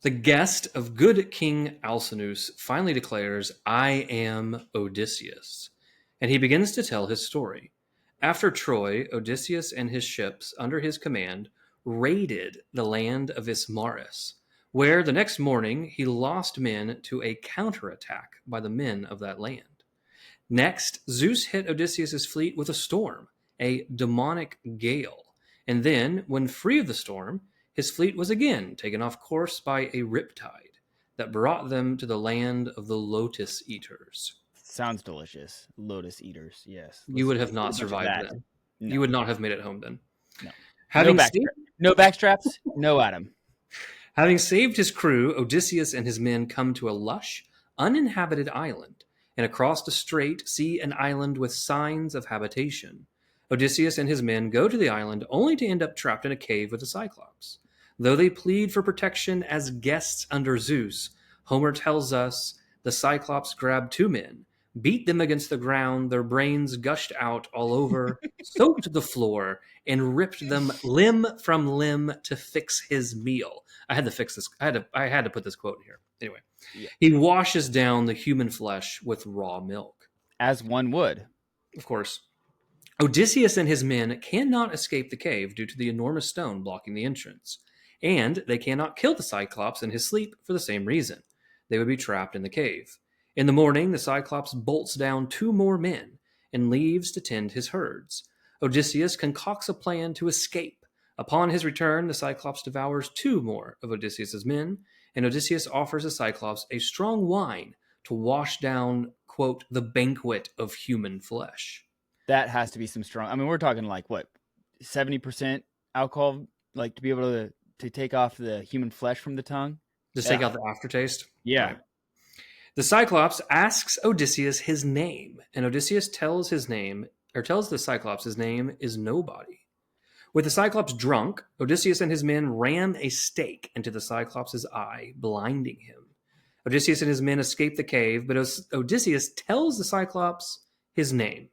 The guest of good King Alcinous finally declares, I am Odysseus, and he begins to tell his story. After Troy, Odysseus and his ships under his command raided the land of Ismarus, where the next morning he lost men to a counterattack by the men of that land. Next, Zeus hit Odysseus' fleet with a storm, a demonic gale, and then, when free of the storm, his fleet was again taken off course by a riptide that brought them to the land of the Lotus-eaters. Sounds delicious. Lotus-eaters, yes. You would have Let's not get a bunch of survived that. then. No. You would not have made it home then. No. Having No backstraps, no Adam. Having saved his crew, Odysseus and his men come to a lush, uninhabited island, and across the strait see an island with signs of habitation. Odysseus and his men go to the island only to end up trapped in a cave with the Cyclops. Though they plead for protection as guests under Zeus, Homer tells us the Cyclops grabbed two men, beat them against the ground, their brains gushed out all over, soaked the floor, and ripped them limb from limb to fix his meal. I had to fix this. I had to put this quote here. Anyway, Yeah. He washes down the human flesh with raw milk. As one would. Of course, Odysseus and his men cannot escape the cave due to the enormous stone blocking the entrance, and they cannot kill the Cyclops in his sleep for the same reason. They would be trapped in the cave. In the morning, the Cyclops bolts down two more men and leaves to tend his herds. Odysseus concocts a plan to escape. Upon his return, the Cyclops devours two more of Odysseus' men, and Odysseus offers the Cyclops a strong wine to wash down, quote, the banquet of human flesh. That has to be some strong. I mean, we're talking like what, 70% alcohol, like to be able to take off the human flesh from the tongue. Just take out the aftertaste. Yeah. Right. The Cyclops asks Odysseus his name, and Odysseus tells the Cyclops his name is Nobody. With the Cyclops drunk, Odysseus and his men ram a stake into the Cyclops' eye, blinding him. Odysseus and his men escape the cave, but Odysseus tells the Cyclops his name.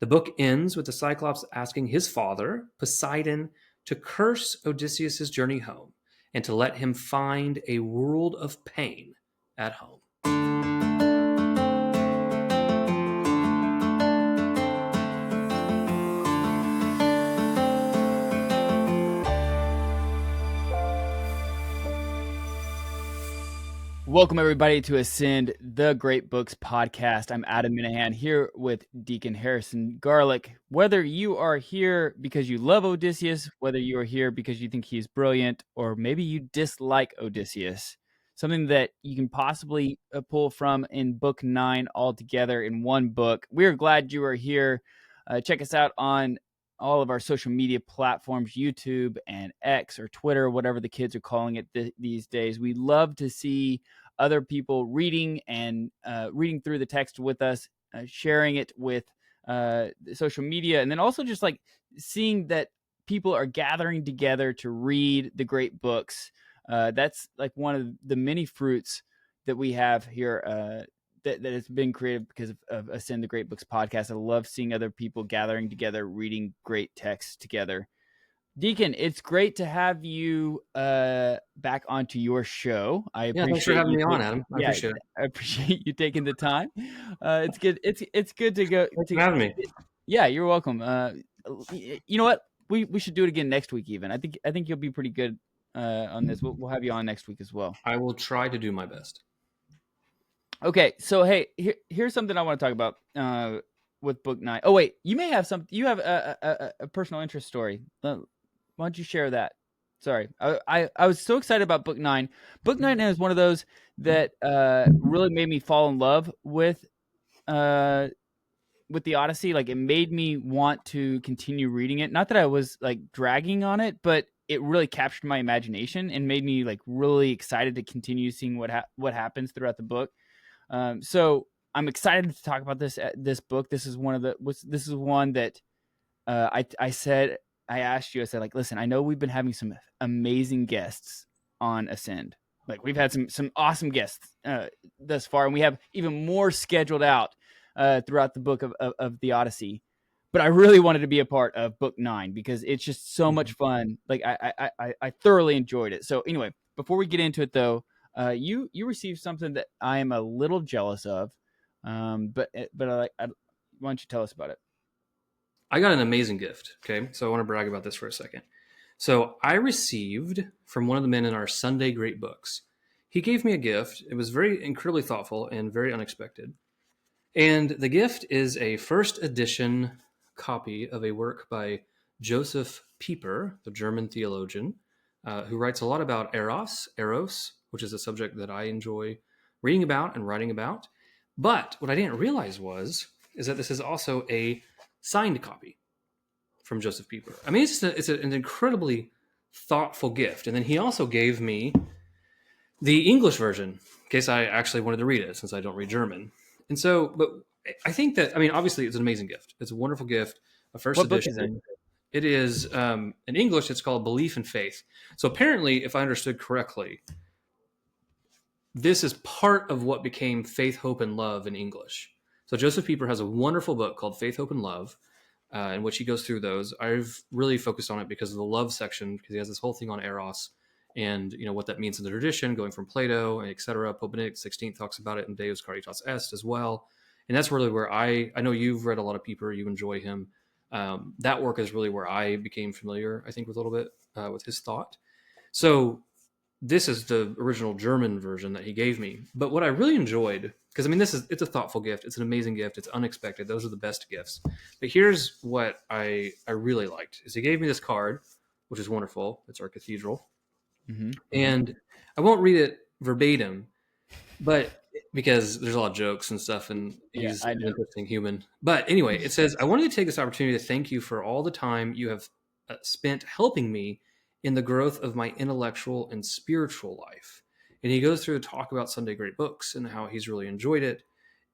The book ends with the Cyclops asking his father, Poseidon, to curse Odysseus' journey home and to let him find a world of pain at home. Welcome, everybody, to Ascend, the Great Books podcast. I'm Adam Minihan here with Deacon Harrison Garlick. Whether you are here because you love Odysseus, whether you are here because you think he's brilliant, or maybe you dislike Odysseus, something that you can possibly pull from in Book 9 altogether in one book, we're glad you are here. Check us out on all of our social media platforms, YouTube and X or Twitter, whatever the kids are calling it these days. We love to see other people reading and reading through the text with us, sharing it with social media, and then also just like seeing that people are gathering together to read the great books. That's like one of the many fruits that we have here that has been created because of Ascend the Great Books podcast. I love seeing other people gathering together, reading great texts together. Deacon, it's great to have you back onto your show. Thanks for having me on, Adam. I appreciate it. I appreciate you taking the time. It's good. It's good to go. Thanks for having me. Yeah, you're welcome. You know what? We should do it again next week. Even I think you'll be pretty good on this. We'll have you on next week as well. I will try to do my best. Okay, so hey, here's something I want to talk about with Book 9. Oh wait, you may have some. You have a personal interest story. Why don't you share that? Sorry, I was so excited about Book 9. Book 9 is one of those that really made me fall in love with the Odyssey. Like, it made me want to continue reading it. Not that I was like dragging on it, but it really captured my imagination and made me like really excited to continue seeing what happens throughout the book. So I'm excited to talk about this book. This is one that I asked you, I said, like, listen, I know we've been having some amazing guests on Ascend. Like, we've had some awesome guests thus far, and we have even more scheduled out throughout the book of the Odyssey. but I really wanted to be a part of book 9 because it's just so much fun. Like I thoroughly enjoyed it. So anyway, before we get into it though, you received something that I am a little jealous of. But why don't you tell us about it? I got an amazing gift. Okay. So I want to brag about this for a second. So I received from one of the men in our Sunday Great Books. He gave me a gift. It was very incredibly thoughtful and very unexpected. And the gift is a first edition copy of a work by Joseph Pieper, the German theologian, who writes a lot about Eros, which is a subject that I enjoy reading about and writing about. But what I didn't realize is that this is also a signed copy from Joseph Pieper. I mean, it's an incredibly thoughtful gift. And then he also gave me the English version in case I actually wanted to read it, since I don't read German. And so, but I think that, I mean, obviously it's an amazing gift. It's a wonderful gift. A first What edition. book is it? It is, in English, it's called Belief and Faith. So apparently, if I understood correctly, this is part of what became Faith, Hope, and Love in English. So Joseph Pieper has a wonderful book called Faith, Hope, and Love, in which he goes through those. I've really focused on it because of the love section, because he has this whole thing on Eros and what that means in the tradition, going from Plato, and etc. Pope Benedict XVI talks about it in Deus Caritas Est as well. And that's really where I know you've read a lot of Pieper, you enjoy him. That work is really where I became familiar, I think, with a little bit with his thought. So this is the original German version that he gave me. But what I really enjoyed, because I mean, it's a thoughtful gift. It's an amazing gift. It's unexpected. Those are the best gifts. But here's what I really liked is he gave me this card, which is wonderful. It's our cathedral. Mm-hmm. And I won't read it verbatim, but because there's a lot of jokes and stuff, and he's an interesting human. But anyway, it says, I wanted to take this opportunity to thank you for all the time you have spent helping me in the growth of my intellectual and spiritual life. And he goes through to talk about Sunday Great Books and how he's really enjoyed it,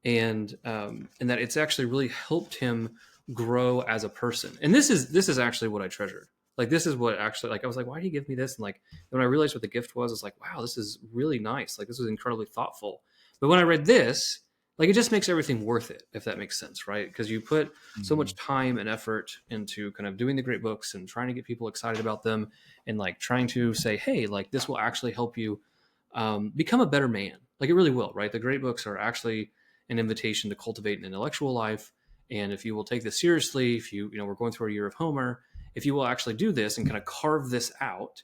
and that it's actually really helped him grow as a person. And this is actually what I treasured. Like, this is what actually, like, I was like, why did he give me this? And like, when I realized what the gift was, it's like, wow, this is really nice. Like, this was incredibly thoughtful. But when I read this, like, it just makes everything worth it, if that makes sense, right? Because you put so much time and effort into kind of doing the great books and trying to get people excited about them, and like trying to say, hey, like, this will actually help you become a better man. Like, it really will, right? The great books are actually an invitation to cultivate an intellectual life. And if you will take this seriously, if we're going through a year of Homer, if you will actually do this and kind of carve this out,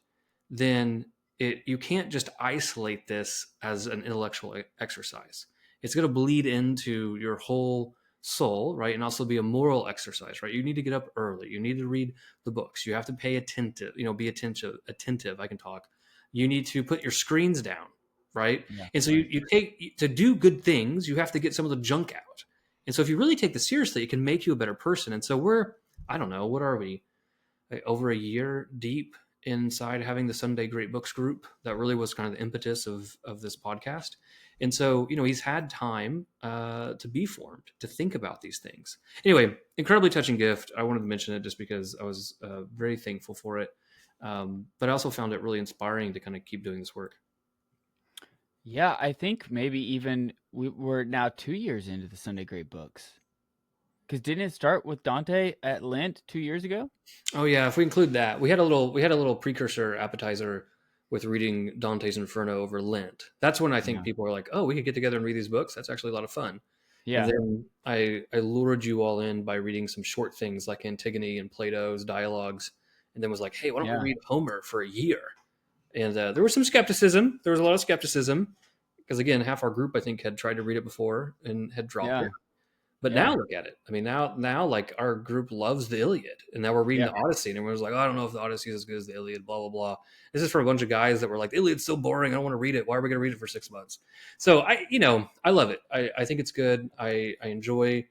then you can't just isolate this as an intellectual exercise. It's going to bleed into your whole soul, right? And also be a moral exercise, right? You need to get up early. You need to read the books. You have to pay attentive, be attentive. I can talk. You need to put your screens down, right? Yeah, and so right. You take, to do good things, you have to get some of the junk out. And so if you really take this seriously, it can make you a better person. And so I don't know, what are we? Over a year deep inside having the Sunday Great Books group. That really was kind of the impetus of this podcast. And so, he's had time to be formed, to think about these things. Anyway, incredibly touching gift. I wanted to mention it just because I was very thankful for it. But I also found it really inspiring to kind of keep doing this work. Yeah, I think maybe even we're now 2 years into the Sunday Great Books. Because didn't it start with Dante at Lent 2 years ago? Oh yeah, if we include that, we had a little precursor appetizer with reading Dante's Inferno over Lent. That's when I think people are like, oh, we could get together and read these books. That's actually a lot of fun. Yeah. And then I lured you all in by reading some short things like Antigone and Plato's dialogues, and then was like, hey, why don't we read Homer for a year? And there was some skepticism. There was a lot of skepticism because, again, half our group, I think, had tried to read it before and had dropped it. But now look at it. I mean, now like our group loves the Iliad, and now we're reading the Odyssey, and everyone's like, oh, I don't know if the Odyssey is as good as the Iliad, blah, blah, blah. This is for a bunch of guys that were like, the Iliad's so boring, I don't want to read it. Why are we going to read it for 6 months? So I love it. I think it's good. I enjoy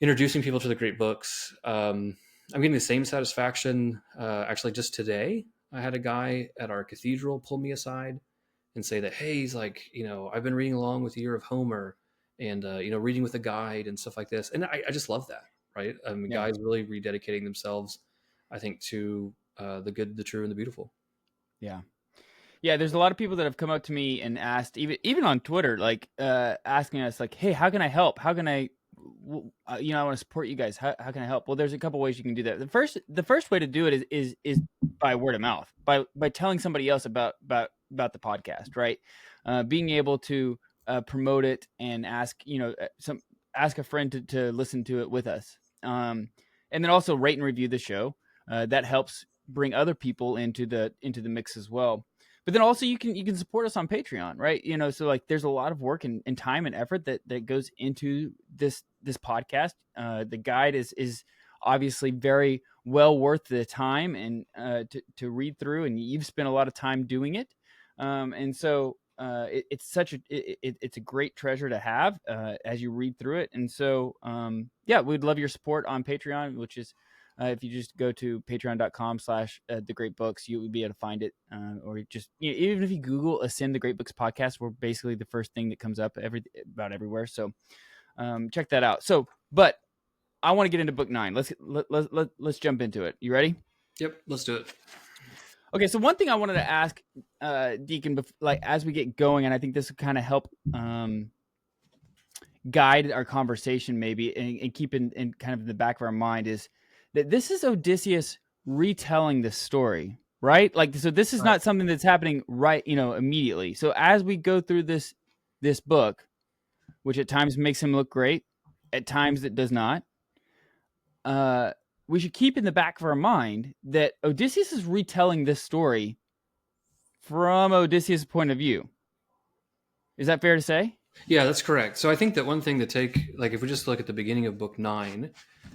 introducing people to the great books. I'm getting the same satisfaction. Actually, just today, I had a guy at our cathedral pull me aside and say that, hey, he's like, I've been reading along with the Year of Homer, and reading with a guide and stuff like this, and I just love that, right? Guys really rededicating themselves, I think, to the good, the true, and the beautiful. Yeah. There's a lot of people that have come up to me and asked, even on Twitter, like asking us, like, hey, how can I help? How can I I want to support you guys. How can I help? Well, there's a couple ways you can do that. The first way to do it is by word of mouth, by telling somebody else about the podcast, right? Being able to promote it and ask a friend to listen to it with us, and then also rate and review the show. That helps bring other people into the mix as well. But then also you can support us on Patreon, right? So like there's a lot of work and time and effort that goes into this podcast. The guide is obviously very well worth the time and to read through, and you've spent a lot of time doing it. And so it's a great treasure to have as you read through it. And so we'd love your support on Patreon, which is if you just go to patreon.com/the great books, you would be able to find it. Or just even if you Google Ascend the Great Books podcast, we're basically the first thing that comes up about everywhere. So check that out. So, but I want to get into book 9. Let's jump into it. You ready? Yep, let's do it. Okay, so one thing I wanted to ask Deacon, like as we get going, and I think this will kind of help guide our conversation maybe, and keep in kind of in the back of our mind, is that this is Odysseus retelling this story, right? Like, so this is not something that's happening right, immediately. So as we go through this book, which at times makes him look great, at times it does not, we should keep in the back of our mind that Odysseus is retelling this story from Odysseus' point of view. Is that fair to say? Yeah, that's correct. So I think that one thing to take, like if we just look at the beginning of book 9,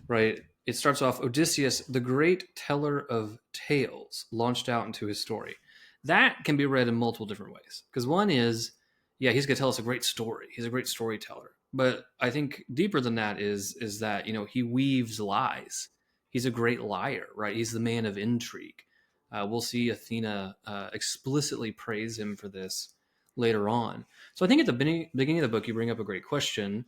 right, it starts off, Odysseus, the great teller of tales, launched out into his story. That can be read in multiple different ways. Because one is, he's going to tell us a great story. He's a great storyteller. But I think deeper than that is that, he weaves lies. He's a great liar, right? He's the man of intrigue. We'll see Athena explicitly praise him for this later on. So I think at the beginning of the book, you bring up a great question,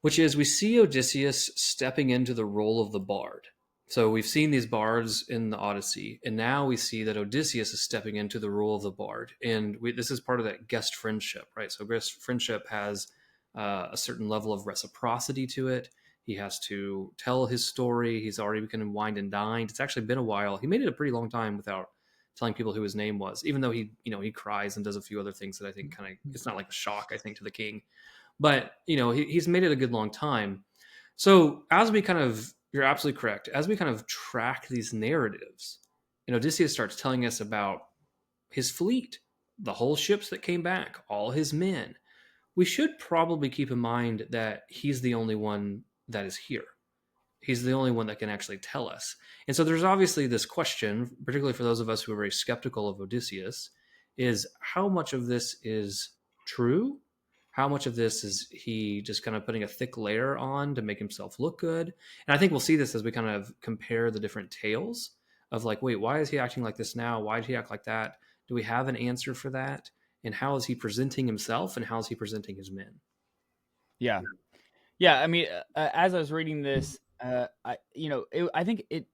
which is we see Odysseus stepping into the role of the bard. So we've seen these bards in the Odyssey, and now we see that Odysseus is stepping into the role of the bard. And this is part of that guest friendship, right? So guest friendship has a certain level of reciprocity to it. He has to tell his story. He's already been wined and dined. It's actually been a while. He made it a pretty long time without telling people who his name was, even though he cries and does a few other things that I think kind of, it's not like a shock, I think, to the king. But, he's made it a good long time. So as we you're absolutely correct. As we kind of track these narratives, Odysseus starts telling us about his fleet, the whole ships that came back, all his men. We should probably keep in mind that he's the only one that is here. He's the only one that can actually tell us. And so there's obviously this question, particularly for those of us who are very skeptical of Odysseus, is how much of this is true? How much of this is he just kind of putting a thick layer on to make himself look good? And I think we'll see this as we kind of compare the different tales of like, wait, why is he acting like this now? Why did he act like that? Do we have an answer for that? And how is he presenting himself, and how is he presenting his men? Yeah. I mean, as I was reading this, I think it,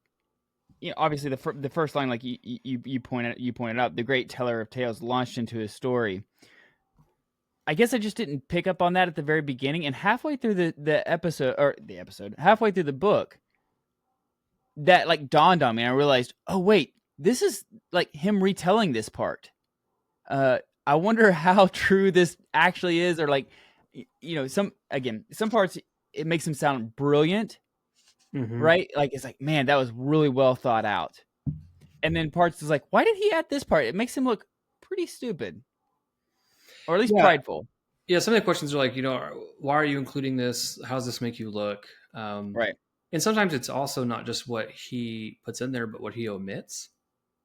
obviously the first line, like you pointed out, the great teller of tales launched into his story. I guess I just didn't pick up on that at the very beginning, and halfway through halfway through the book, that like dawned on me. And I realized, oh wait, this is like him retelling this part. I wonder how true this actually is, or like, some parts it makes him sound brilliant, right? Like it's like, man, that was really well thought out. And then parts is like, why did he add this part? It makes him look pretty stupid, or at least prideful. Yeah, some of the questions are like, why are you including this? How does this make you look? Right. And sometimes it's also not just what he puts in there, but what he omits.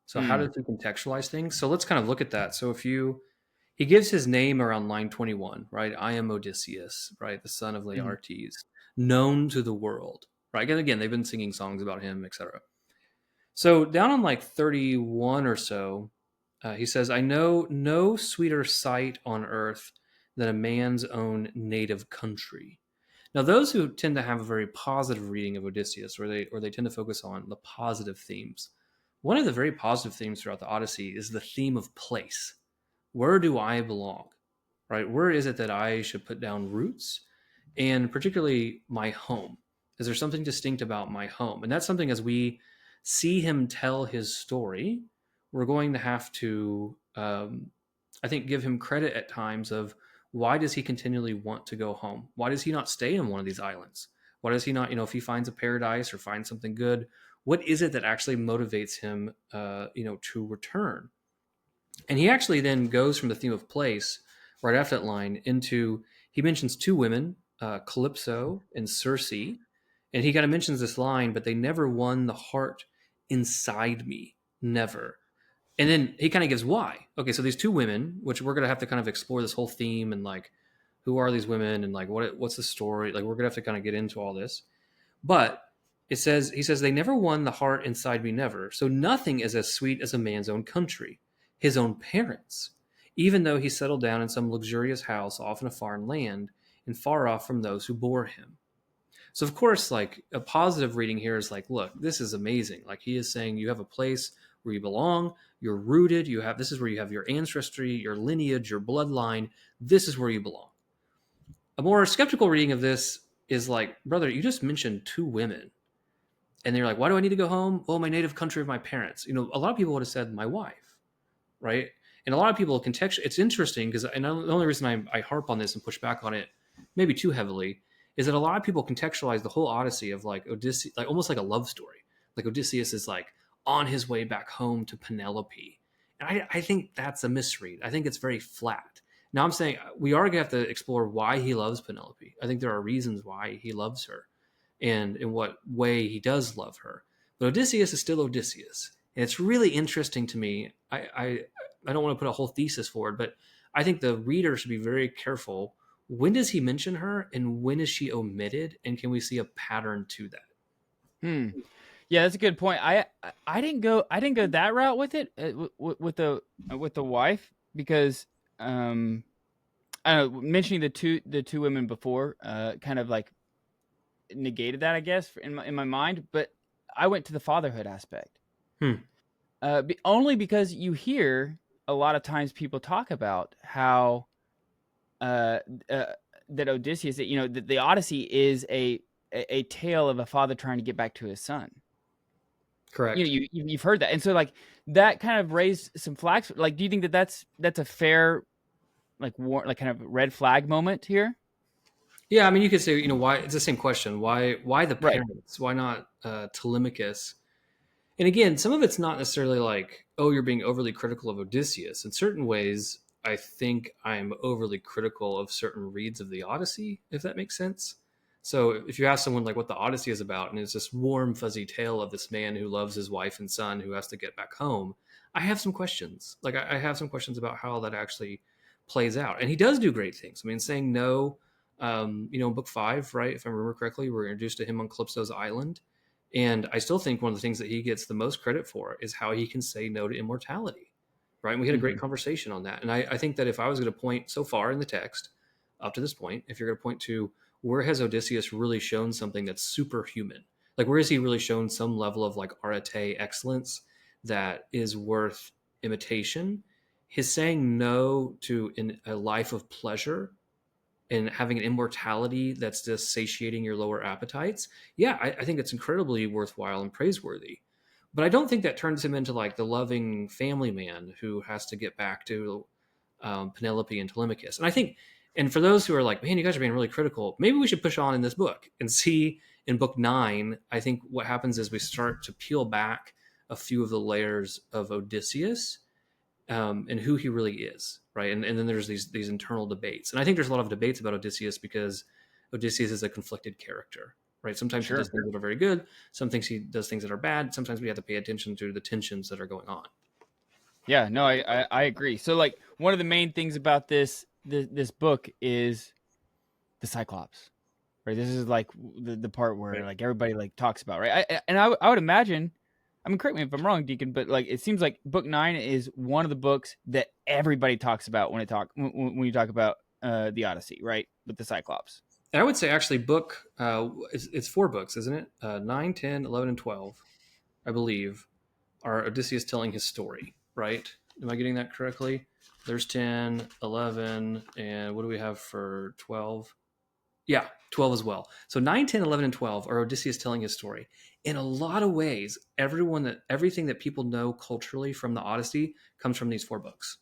So how does he contextualize things? So let's kind of look at that. So he gives his name around line 21, right? I am Odysseus, right? The son of Laertes, known to the world, right? And again, they've been singing songs about him, etc. So down on like 31 or so, he says, I know no sweeter sight on earth than a man's own native country. Now, those who tend to have a very positive reading of Odysseus, or they tend to focus on the positive themes, one of the very positive themes throughout the Odyssey is the theme of place. Where do I belong? Right? Where is it that I should put down roots? and particularly my home. Is there something distinct about my home? And that's something as we see him tell his story, we're going to have to, I think, give him credit at times of why does he continually want to go home? Why does he not stay in one of these islands? Why does he not, if he finds a paradise or finds something good, what is it that actually motivates him, to return? And he actually then goes from the theme of place right after that line into, he mentions two women, Calypso and Circe. And he kind of mentions this line, but they never won the heart inside me. Never. And then he kind of gives why. Okay, so these two women, which we're going to have to kind of explore this whole theme and like, who are these women and like, what's the story? Like, we're going to have to kind of get into all this. But he says, they never won the heart inside me, never. So nothing is as sweet as a man's own country, his own parents, even though he settled down in some luxurious house off in a foreign land and far off from those who bore him. So of course, like a positive reading here is like, look, this is amazing. Like he is saying you have a place where you belong, you're rooted, this is where you have your ancestry, your lineage, your bloodline. This is where you belong. A more skeptical reading of this is like, brother, you just mentioned two women. And they're like, why do I need to go home? Oh, my native country of my parents. A lot of people would have said my wife, right? And a lot of people contextually, it's interesting because, and the only reason I harp on this and push back on it maybe too heavily is that a lot of people contextualize the whole Odyssey of like Odysseus, like almost like a love story. Like Odysseus is like on his way back home to Penelope. And I think that's a misread. I think it's very flat. Now I'm saying we are going to have to explore why he loves Penelope. I think there are reasons why he loves her and in what way he does love her. But Odysseus is still Odysseus. And it's really interesting to me. I don't want to put a whole thesis forward, but I think the reader should be very careful. When does he mention her and when is she omitted? And can we see a pattern to that? Yeah, that's a good point. I didn't go that route with it with the wife because I don't know, mentioning the two women before kind of like negated that, I guess, in my mind. But I went to the fatherhood aspect. Only because you hear a lot of times people talk about how that Odysseus, the Odyssey is a tale of a father trying to get back to his son. Correct. You've heard that, and so like that kind of raised some flags. Like, do you think that that's a fair like kind of red flag moment here? Yeah, I mean, you could say, why it's the same question. Why the Right. parents? Why not Telemachus? And again, some of it's not necessarily like, oh, you're being overly critical of Odysseus. In certain ways, I think I'm overly critical of certain reads of the Odyssey, if that makes sense. So if you ask someone like what the Odyssey is about, and it's this warm, fuzzy tale of this man who loves his wife and son who has to get back home, I have some questions. Like I have some questions about how that actually plays out. And he does do great things. I mean, saying no, in book 5, right? If I remember correctly, we're introduced to him on Calypso's island. And I still think one of the things that he gets the most credit for is how he can say no to immortality, right? And we had a great conversation on that. And I think that if I was going to point so far in the text up to this point, if you're going to point to where has Odysseus really shown something that's superhuman, like where has he really shown some level of like arete excellence that is worth imitation, his saying no to a life of pleasure and having an immortality that's just satiating your lower appetites, yeah, I think it's incredibly worthwhile and praiseworthy. But I don't think that turns him into like the loving family man who has to get back to Penelope and Telemachus. And I think, and for those who are like, man, you guys are being really critical, maybe we should push on in this book and see in book 9. I think what happens is we start to peel back a few of the layers of Odysseus and who he really is, right? And then there's these internal debates, and I think there's a lot of debates about Odysseus because Odysseus is a conflicted character, right? Sometimes he does things that are very good, sometimes he does things that are bad. Sometimes we have to pay attention to the tensions that are going on. Yeah, no, I agree. So like one of the main things about this book is the Cyclops, right? This is like the part where like everybody like talks about, right? I would imagine, I mean, correct me if I'm wrong, Deacon, but like it seems like book 9 is one of the books that everybody talks about when you talk about the Odyssey, right? With the Cyclops. And I would say actually book it's 4 books, isn't it? 9, 10, 11, and 12, I believe, are Odysseus telling his story, right? Am I getting that correctly? There's 10, 11, and what do we have for 12? Yeah, 12 as well. So 9, 10, 11, and 12 are Odysseus telling his story. In a lot of ways, everything that people know culturally from the Odyssey comes from these 4 books.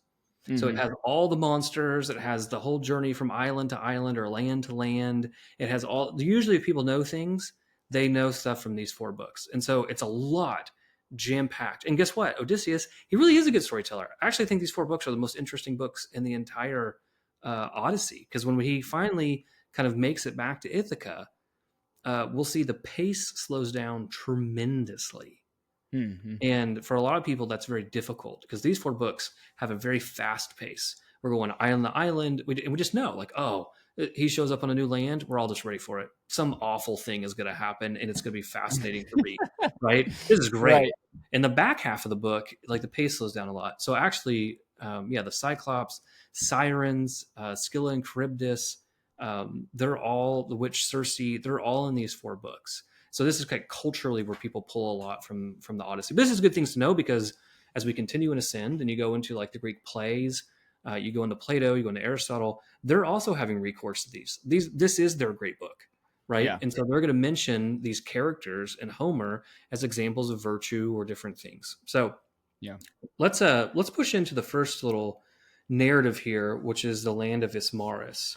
So it Mm-hmm. has all the monsters. It has the whole journey from island to island or land to land. It has all. Usually, if people know things, they know stuff from these 4 books, and so it's a lot jam packed. And guess what? Odysseus, he really is a good storyteller. I actually think these 4 books are the most interesting books in the entire Odyssey, because when he finally kind of makes it back to Ithaca, we'll see the pace slows down tremendously. Mm-hmm. And for a lot of people, that's very difficult because these 4 books have a very fast pace. We're going island to island. We just know, like, oh, he shows up on a new land. We're all just ready for it. Some awful thing is going to happen, and it's going to be fascinating to read, right? This is great. Right. In the back half of the book, like the pace slows down a lot. So actually, the Cyclops, Sirens, Scylla and Charybdis, they're all, the witch Circe, they're all in these 4 books. So this is kind of culturally where people pull a lot from the Odyssey. But this is good things to know, because as we continue and ascend and you go into like the Greek plays, you go into Plato, you go into Aristotle, they're also having recourse to these. This is their great book, right? Yeah. And so they're going to mention these characters in Homer as examples of virtue or different things. So Yeah. let's push into the first little narrative here, which is the land of Ismarus.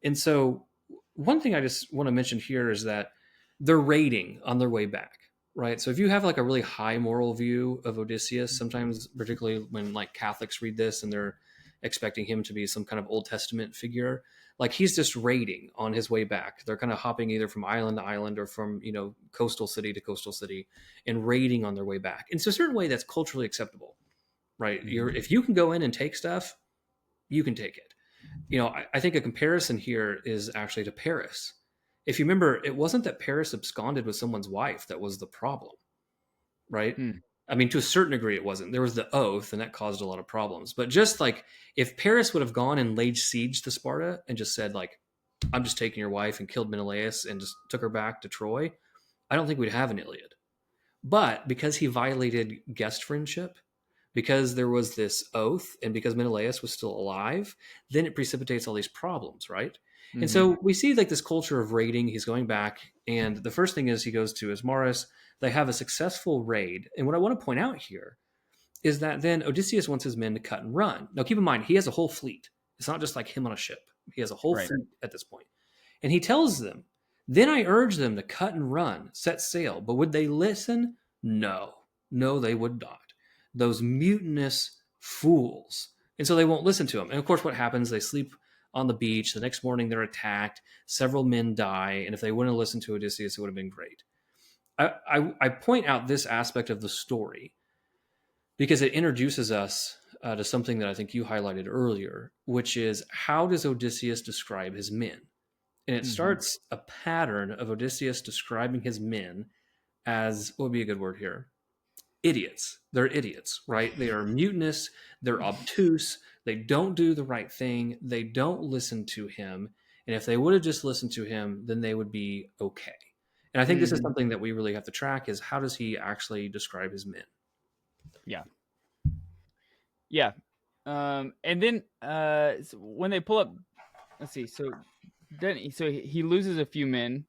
And so one thing I just want to mention here is that they're raiding on their way back, right? So if you have like a really high moral view of Odysseus, sometimes particularly when like Catholics read this and they're expecting him to be some kind of Old Testament figure, like he's just raiding on his way back. They're kind of hopping either from island to island or from, coastal city to coastal city and raiding on their way back. And it's a certain way that's culturally acceptable, right? If you can go in and take stuff, you can take it. I think a comparison here is actually to Paris. If you remember, it wasn't that Paris absconded with someone's wife that was the problem, right? I mean, to a certain degree, it wasn't. There was the oath, and that caused a lot of problems. But just like if Paris would have gone and laid siege to Sparta and just said, like, I'm just taking your wife, and killed Menelaus and just took her back to Troy, I don't think we'd have an Iliad. But because he violated guest friendship, because there was this oath, and because Menelaus was still alive, then it precipitates all these problems, right? Mm-hmm. And so we see like this culture of raiding. He's going back, and the first thing is he goes to Ismarus. They have a successful raid. And what I want to point out here is that then Odysseus wants his men to cut and run. Now, keep in mind, he has a whole fleet. It's not just like him on a ship. He has a whole fleet at this point. And he tells them, then I urge them to cut and run, set sail. But would they listen? No, they would not. Those mutinous fools. And so they won't listen to him. And of course, what happens? They sleep on the beach. The next morning, they're attacked. Several men die. And if they wouldn't have listened to Odysseus, it would have been great. I point out this aspect of the story because it introduces us to something that I think you highlighted earlier, which is how does Odysseus describe his men? And it starts a pattern of Odysseus describing his men as, what would be a good word here? Idiots. They're idiots, right? They are mutinous. They're obtuse. They don't do the right thing. They don't listen to him. And if they would have just listened to him, then they would be okay. And I think this is something that we really have to track, is how does he actually describe his men? Yeah. Yeah. And then so when they pull up, let's see. So he loses a few men,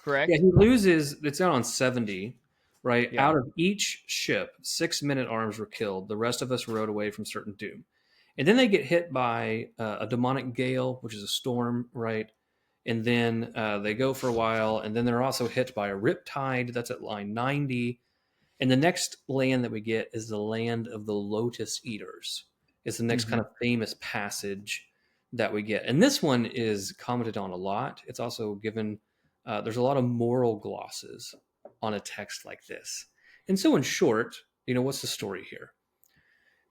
correct? Yeah, he loses, it's down on 70, right? Yeah. Out of each ship, 6 men at arms were killed. The rest of us rowed away from certain doom. And then they get hit by a demonic gale, which is a storm, right? And then they go for a while, and then they're also hit by a rip tide. That's at line 90. And the next land that we get is the land of the Lotus-eaters. It's the next kind of famous passage that we get. And this one is commented on a lot. It's also given, there's a lot of moral glosses on a text like this. And so in short, what's the story here?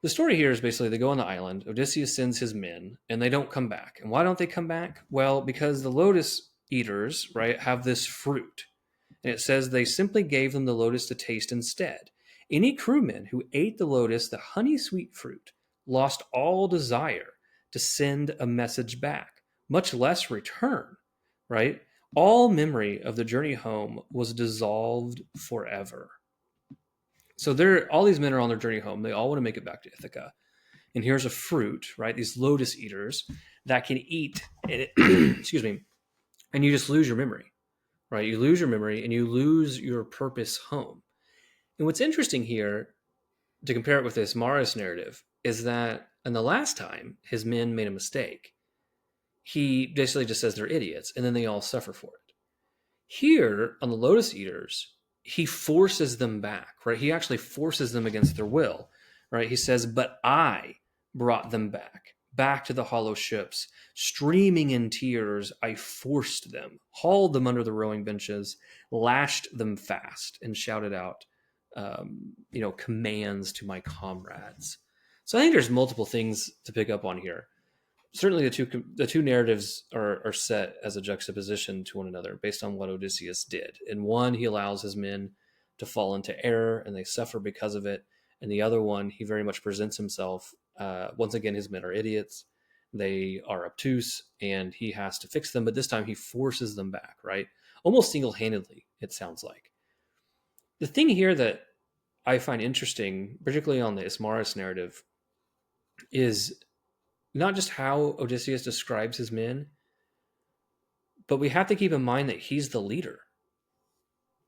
The story here is basically they go on the island, Odysseus sends his men, and they don't come back. And why don't they come back? Well, because the Lotus-eaters, right, have this fruit. And it says they simply gave them the lotus to taste instead. Any crewmen who ate the lotus, the honey-sweet fruit, lost all desire to send a message back, much less return, right? All memory of the journey home was dissolved forever. So all these men are on their journey home. They all want to make it back to Ithaca. And here's a fruit, right? These lotus eaters that can eat, excuse me, and you just lose your memory, right? You lose your memory and you lose your purpose home. And what's interesting here, to compare it with this Ismarus narrative, is that in the last time his men made a mistake, he basically just says they're idiots, and then they all suffer for it. Here on the Lotus-eaters, he forces them back, right? He actually forces them against their will, right? He says, "But I brought them back to the hollow ships, streaming in tears. I forced them, hauled them under the rowing benches, lashed them fast, and shouted out, commands to my comrades." So I think there's multiple things to pick up on here. Certainly the two narratives are set as a juxtaposition to one another based on what Odysseus did. In one, he allows his men to fall into error and they suffer because of it. In the other one, he very much presents himself. Once again, his men are idiots. They are obtuse and he has to fix them. But this time he forces them back, right? Almost single-handedly, it sounds like. The thing here that I find interesting, particularly on the Ismarus narrative, is not just how Odysseus describes his men, but we have to keep in mind that he's the leader.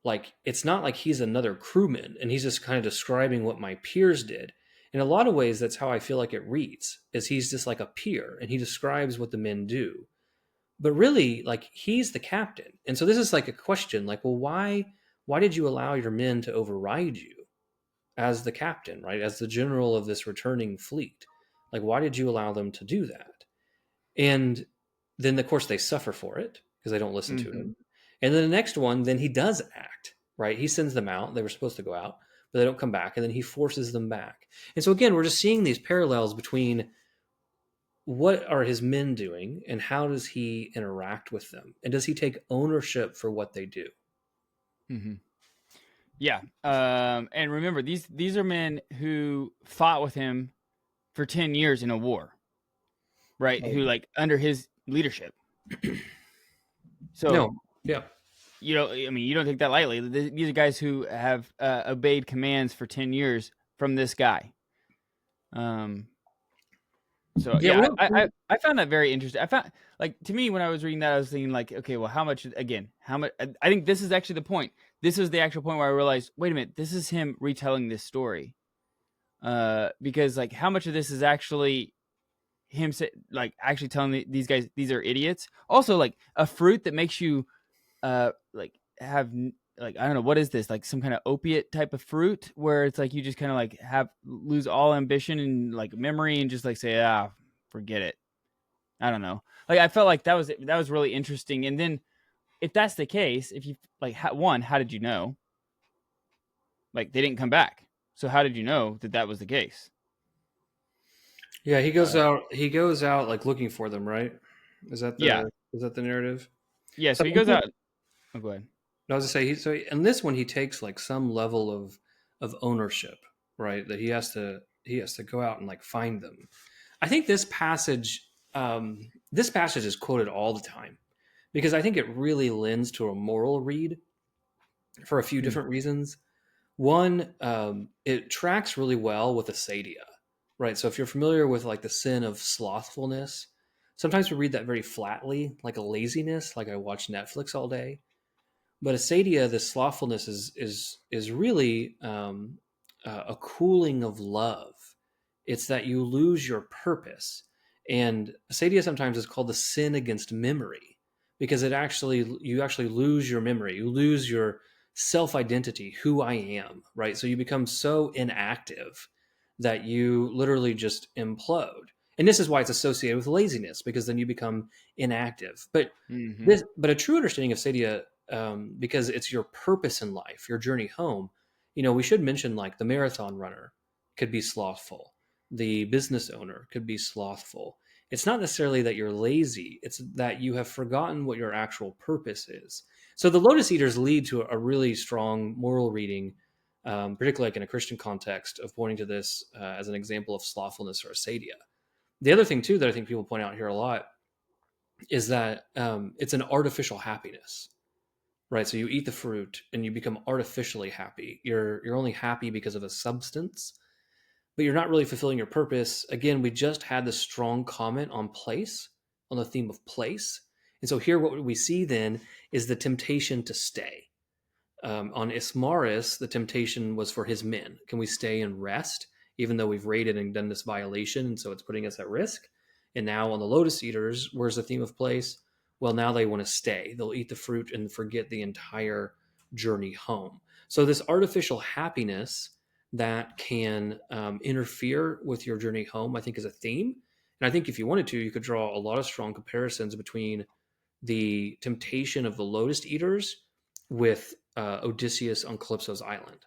Like, it's not like he's another crewman and he's just kind of describing what my peers did. In a lot of ways, that's how I feel like it reads, is he's just like a peer and he describes what the men do. But really, like, he's the captain. And so this is like a question, like, well, why did you allow your men to override you as the captain, right? As the general of this returning fleet? Like, why did you allow them to do that? And then, of course, they suffer for it because they don't listen to him. And then the next one, then he does act, right? He sends them out. They were supposed to go out, but they don't come back. And then he forces them back. And so, again, we're just seeing these parallels between what are his men doing and how does he interact with them? And does he take ownership for what they do? Mm-hmm. Yeah. And remember, these are men who fought with him for 10 years in a war, right? Who, like, under his leadership. So, no. Yeah. you don't take that lightly. These are guys who have obeyed commands for 10 years from this guy. So yeah, I found that very interesting. I found, like, to me, when I was reading that, I was thinking, like, okay, well, how much? I think this is actually the point. This is the actual point where I realized, wait a minute, this is him retelling this story. Because, like, how much of this is actually him actually telling these guys these are idiots? Also, like, a fruit that makes you like have, like, I don't know, what is this, like some kind of opiate type of fruit where it's like you just kind of like lose all ambition and like memory and just like say, forget it. I don't know. Like, I felt like that was really interesting. And then if that's the case, if you like, how did you know? Like, they didn't come back. So how did you know that was the case? Yeah, he goes out like looking for them, right? Is that the narrative? Yeah, so he goes out. Oh, go ahead. I was to say, so in this one, he takes like some level of ownership, right? That he has to go out and like find them. I think this passage is quoted all the time because I think it really lends to a moral read for a few different reasons. One, it tracks really well with acedia, right? So if you're familiar with like the sin of slothfulness, sometimes we read that very flatly, like a laziness, like I watch Netflix all day. But acedia, this slothfulness, is really a cooling of love. It's that you lose your purpose, and acedia sometimes is called the sin against memory because you actually lose your memory. You lose your self identity, who I am, right? So you become so inactive that you literally just implode. And this is why it's associated with laziness because then you become inactive. But a true understanding of acedia, because it's your purpose in life, your journey home. We should mention like the marathon runner could be slothful. The business owner could be slothful. It's not necessarily that you're lazy. It's that you have forgotten what your actual purpose is. So the Lotus-eaters lead to a really strong moral reading, particularly like in a Christian context, of pointing to this as an example of slothfulness or acedia. The other thing too that I think people point out here a lot is that it's an artificial happiness. Right, so you eat the fruit and you become artificially happy. You're only happy because of a substance, but you're not really fulfilling your purpose. Again, we just had this strong comment on place, on the theme of place, And so here, what we see then is the temptation to stay. On Ismarus, the temptation was for his men. Can we stay and rest, even though we've raided and done this violation, and so it's putting us at risk? And now on the Lotus-eaters, where's the theme of place? Well, now they want to stay. They'll eat the fruit and forget the entire journey home. So this artificial happiness that can interfere with your journey home, I think, is a theme. And I think if you wanted to, you could draw a lot of strong comparisons between the temptation of the Lotus-eaters with Odysseus on Calypso's island.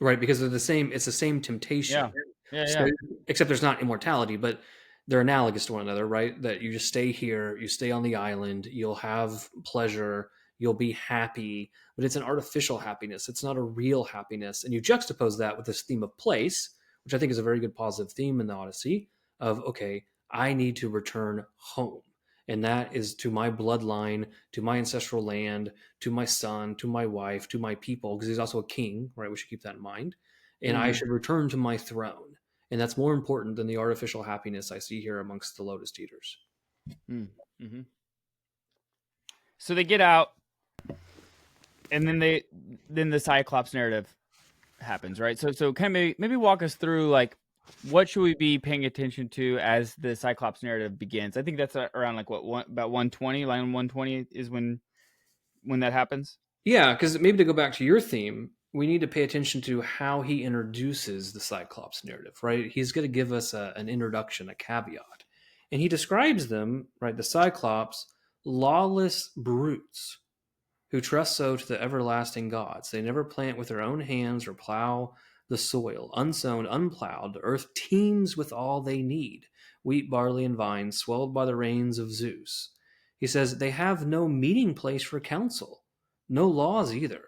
Right, because they're the same. It's the same temptation. So, except there's not immortality, but they're analogous to one another, right? That you just stay here, you stay on the island, you'll have pleasure, you'll be happy, but it's an artificial happiness. It's not a real happiness. And you juxtapose that with this theme of place, which I think is a very good positive theme in the Odyssey of, okay, I need to return home. And that is to my bloodline, to my ancestral land, to my son, to my wife, to my people, because he's also a king, right? We should keep that in mind. And I should return to my throne. And that's more important than the artificial happiness I see here amongst the Lotus-eaters. Mm-hmm. So they get out, and then the Cyclops narrative happens, right? So kind of maybe walk us through, like, what should we be paying attention to as the Cyclops narrative begins? I think that's around like about 120, line 120 is when that happens. Yeah, because maybe to go back to your theme, we need to pay attention to how he introduces the Cyclops narrative, right? He's going to give us an introduction, a caveat. And he describes them, right, the Cyclops, lawless brutes who trust so to the everlasting gods. They never plant with their own hands or plow the soil. Unsown, unplowed, the earth teems with all they need, wheat, barley, and vines, swelled by the rains of Zeus. He says, they have no meeting place for counsel, no laws either.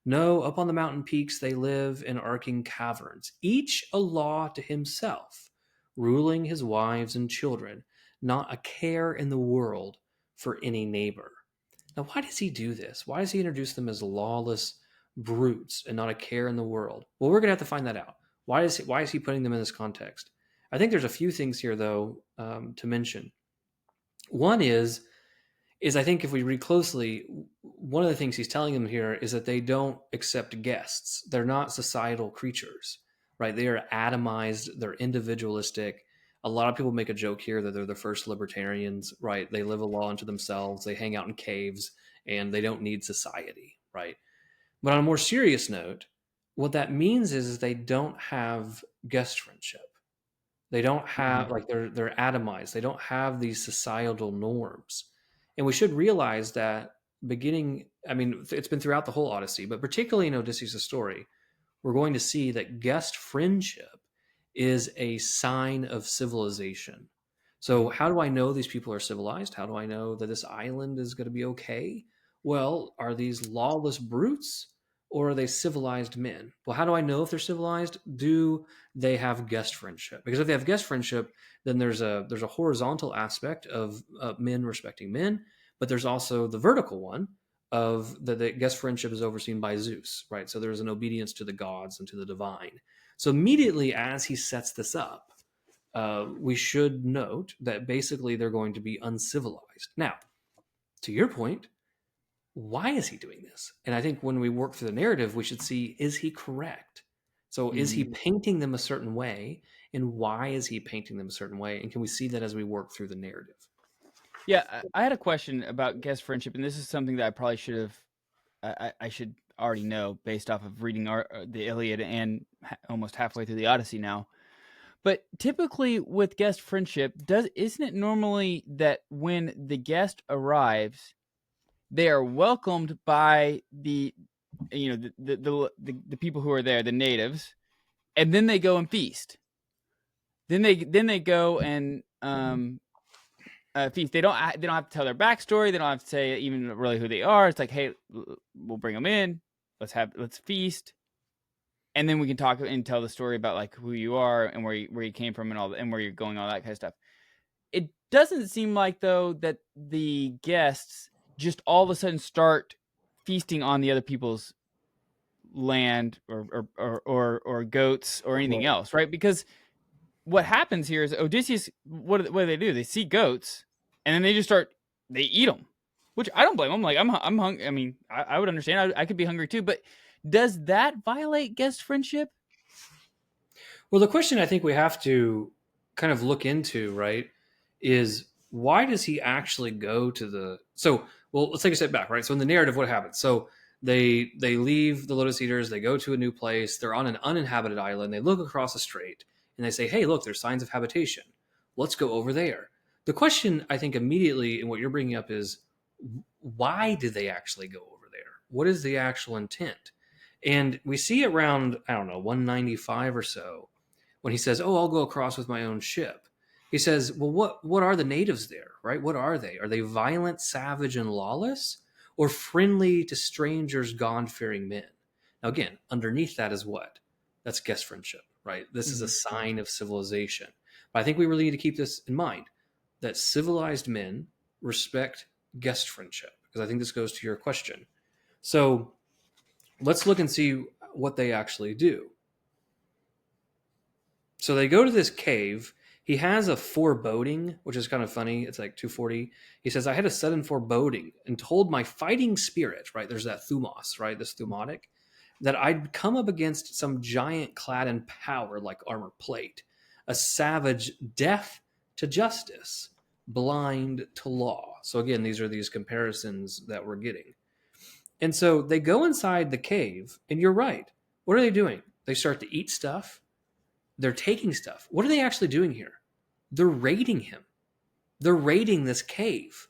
No, up on the mountain peaks they live in arcing caverns, each a law to himself, ruling his wives and children, not a care in the world for any neighbor. Now, why does he do this? Why does he introduce them as lawless brutes and not a care in the world? Well, we're going to have to find that out. Why is he putting them in this context? I think there's a few things here, though, to mention. One is I think if we read closely, one of the things he's telling them here is that they don't accept guests. They're not societal creatures, right? They are atomized. They're individualistic. A lot of people make a joke here that they're the first libertarians, right? They live a law unto themselves. They hang out in caves and they don't need society, right? But on a more serious note, what that means is they don't have guest friendship. They don't have, like, they're atomized. They don't have these societal norms. And we should realize that it's been throughout the whole Odyssey, but particularly in Odysseus' story, we're going to see that guest friendship is a sign of civilization. So how do I know these people are civilized? How do I know that this island is going to be okay? Well, are these lawless brutes or are they civilized men? Well, how do I know if they're civilized? Do they have guest friendship? Because if they have guest friendship, then there's a horizontal aspect of men respecting men, but there's also the vertical one of the guest friendship is overseen by Zeus, right? So there's an obedience to the gods and to the divine. So immediately as he sets this up, we should note that basically they're going to be uncivilized. Now, to your point, why is he doing this? And I think when we work through the narrative, we should see, is he correct? So is he painting them a certain way? And why is he painting them a certain way? And can we see that as we work through the narrative? Yeah, I had a question about guest friendship, and this is something that I probably should have, I should already know based off of reading the Iliad and almost halfway through the Odyssey now. But typically with guest friendship, isn't it normally that when the guest arrives, they are welcomed by the people who are there, the natives, and then they go and feast. Then they go and feast. They don't have to tell their backstory. They don't have to say even really who they are. It's like, hey, we'll bring them in. Let's feast, and then we can talk and tell the story about like who you are and where you came from and and where you're going, all that kind of stuff. It doesn't seem like, though, that the guests just all of a sudden start feasting on the other people's land or goats or anything else, right? Because what happens here is Odysseus, what do they do? They see goats, and then they eat them, which I don't blame them. Like, I'm hungry. I mean, I would understand. I could be hungry too, but does that violate guest friendship? Well, the question I think we have to kind of look into, right, is why does he actually go to the? So, well, let's take a step back, right? So, in the narrative, what happens? So, they leave the Lotus-eaters, they go to a new place, they're on an uninhabited island, they look across the strait, and they say, "Hey, look, there's signs of habitation. Let's go over there." The question I think immediately, and what you're bringing up is, why did they actually go over there? What is the actual intent? And we see around, I don't know, 195 or so, when he says, "Oh, I'll go across with my own ship." He says, "Well, what are the natives there, right? What are they? Are they violent, savage, and lawless, or friendly to strangers, God-fearing men?" Now, again, underneath that is what? That's guest friendship, right? This is a sign of civilization. But I think we really need to keep this in mind, that civilized men respect guest friendship, because I think this goes to your question. So let's look and see what they actually do. So they go to this cave. He has a foreboding, which is kind of funny. It's like 240. He says, "I had a sudden foreboding and told my fighting spirit," right? There's that thumos, right? This thumotic, "that I'd come up against some giant clad in power like armor plate, a savage deaf to justice, blind to law." So again, these are these comparisons that we're getting. And so they go inside the cave, and you're right. What are they doing? They start to eat stuff. They're taking stuff. What are they actually doing here? They're raiding him. They're raiding this cave.